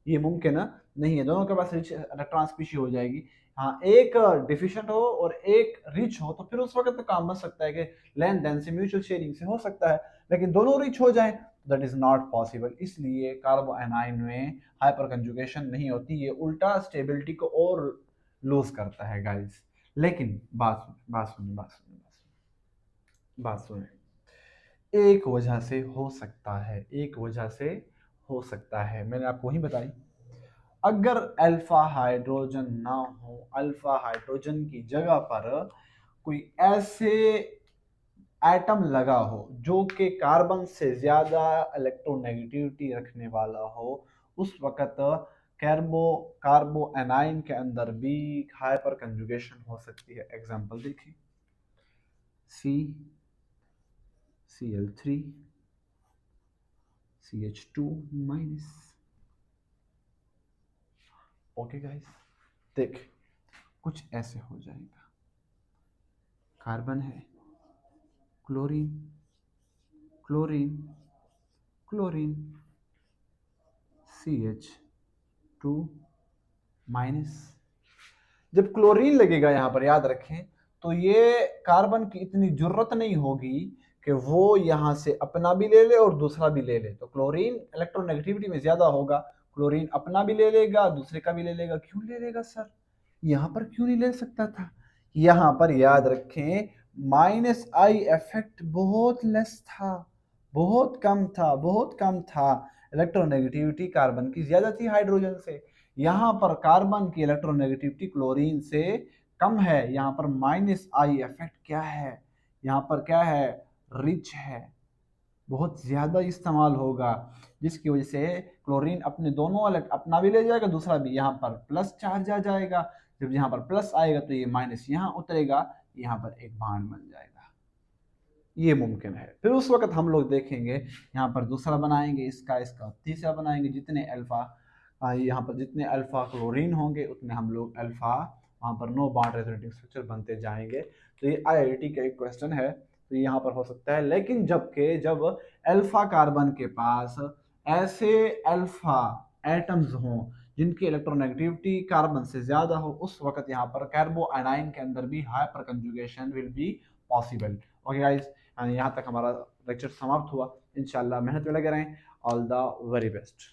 [SPEAKER 1] ये मुमकिन नहीं है, दोनों के पास रिच इलेक्ट्रॉन स्पीशी हो जाएगी। हाँ, एक डिफिशिएंट हो और एक रिच हो तो फिर उस वक्त तो काम बन सकता है कि लेन देन से, म्यूचुअल शेयरिंग से हो सकता है, लेकिन दोनों रिच हो जाएं दैट इज नॉट पॉसिबल। इसलिए कार्बो एनाइन में हाइपर कंजुगेशन नहीं होती, ये उल्टा स्टेबिलिटी को और लूज करता है गाइस। लेकिन बात सुने, एक वजह से हो सकता है, मैंने आपको वही बताई। अगर अल्फा हाइड्रोजन ना हो, अल्फा हाइड्रोजन की जगह पर कोई ऐसे एटम लगा हो जो कि कार्बन से ज्यादा इलेक्ट्रोनेगेटिविटी रखने वाला हो, उस वक्त कार्बो एनाइन के अंदर भी हाइपर कंजुगेशन हो सकती है। एग्जांपल देखिए, CCl3 CH2 minus. Okay guys, देख कुछ ऐसे हो जाएगा, कार्बन है, chlorine chlorine chlorine CH2 minus. जब क्लोरीन लगेगा यहाँ पर, याद रखें, तो ये कार्बन की इतनी जरूरत नहीं होगी कि वो यहाँ से अपना भी ले ले और दूसरा भी ले ले। तो क्लोरीन इलेक्ट्रोनेगेटिविटी में ज्यादा होगा, क्लोरीन अपना भी ले लेगा, दूसरे का भी ले लेगा। क्यों ले लेगा सर? यहाँ पर क्यों नहीं ले सकता था? यहाँ पर याद रखें, माइनस आई इफेक्ट बहुत लेस था, बहुत कम था, बहुत कम था। इलेक्ट्रोनेगेटिविटी कार्बन की ज्यादा थी हाइड्रोजन से। यहाँ पर कार्बन की इलेक्ट्रोनेगेटिविटी क्लोरीन से कम है। यहाँ पर माइनस आई इफेक्ट क्या है? यहाँ पर क्या है? रिच है, बहुत ज्यादा इस्तेमाल होगा, जिसकी वजह से क्लोरीन अपने दोनों अलग अपना भी ले जाएगा, दूसरा भी। यहाँ पर प्लस चार्ज आ जाएगा, जब यहाँ पर प्लस आएगा तो ये माइनस यहाँ उतरेगा, यहाँ पर एक बॉन्ड बन जाएगा। ये मुमकिन है। फिर उस वक्त हम लोग देखेंगे, यहाँ पर दूसरा बनाएंगे, इसका इसका तीसरा बनाएंगे। जितने अल्फा यहाँ पर जितने अल्फा क्लोरीन होंगे उतने हम लोग अल्फा वहाँ पर नो बॉन्ड रेजोनेटिंग स्ट्रक्चर बनते जाएंगे। तो ये आईआईटी का एक क्वेश्चन है, तो यहाँ पर हो सकता है। लेकिन जब अल्फा कार्बन के पास ऐसे अल्फा एटम्स हों जिनकी इलेक्ट्रोनेगेटिविटी कार्बन से ज्यादा हो, उस वक्त यहाँ पर कार्बो आनाइन के अंदर भी hyper conjugation will be possible. Okay guys, यहाँ तक हमारा लेक्चर समाप्त हुआ। इंशाल्लाह मेहनत में लगे रहें। All the very best.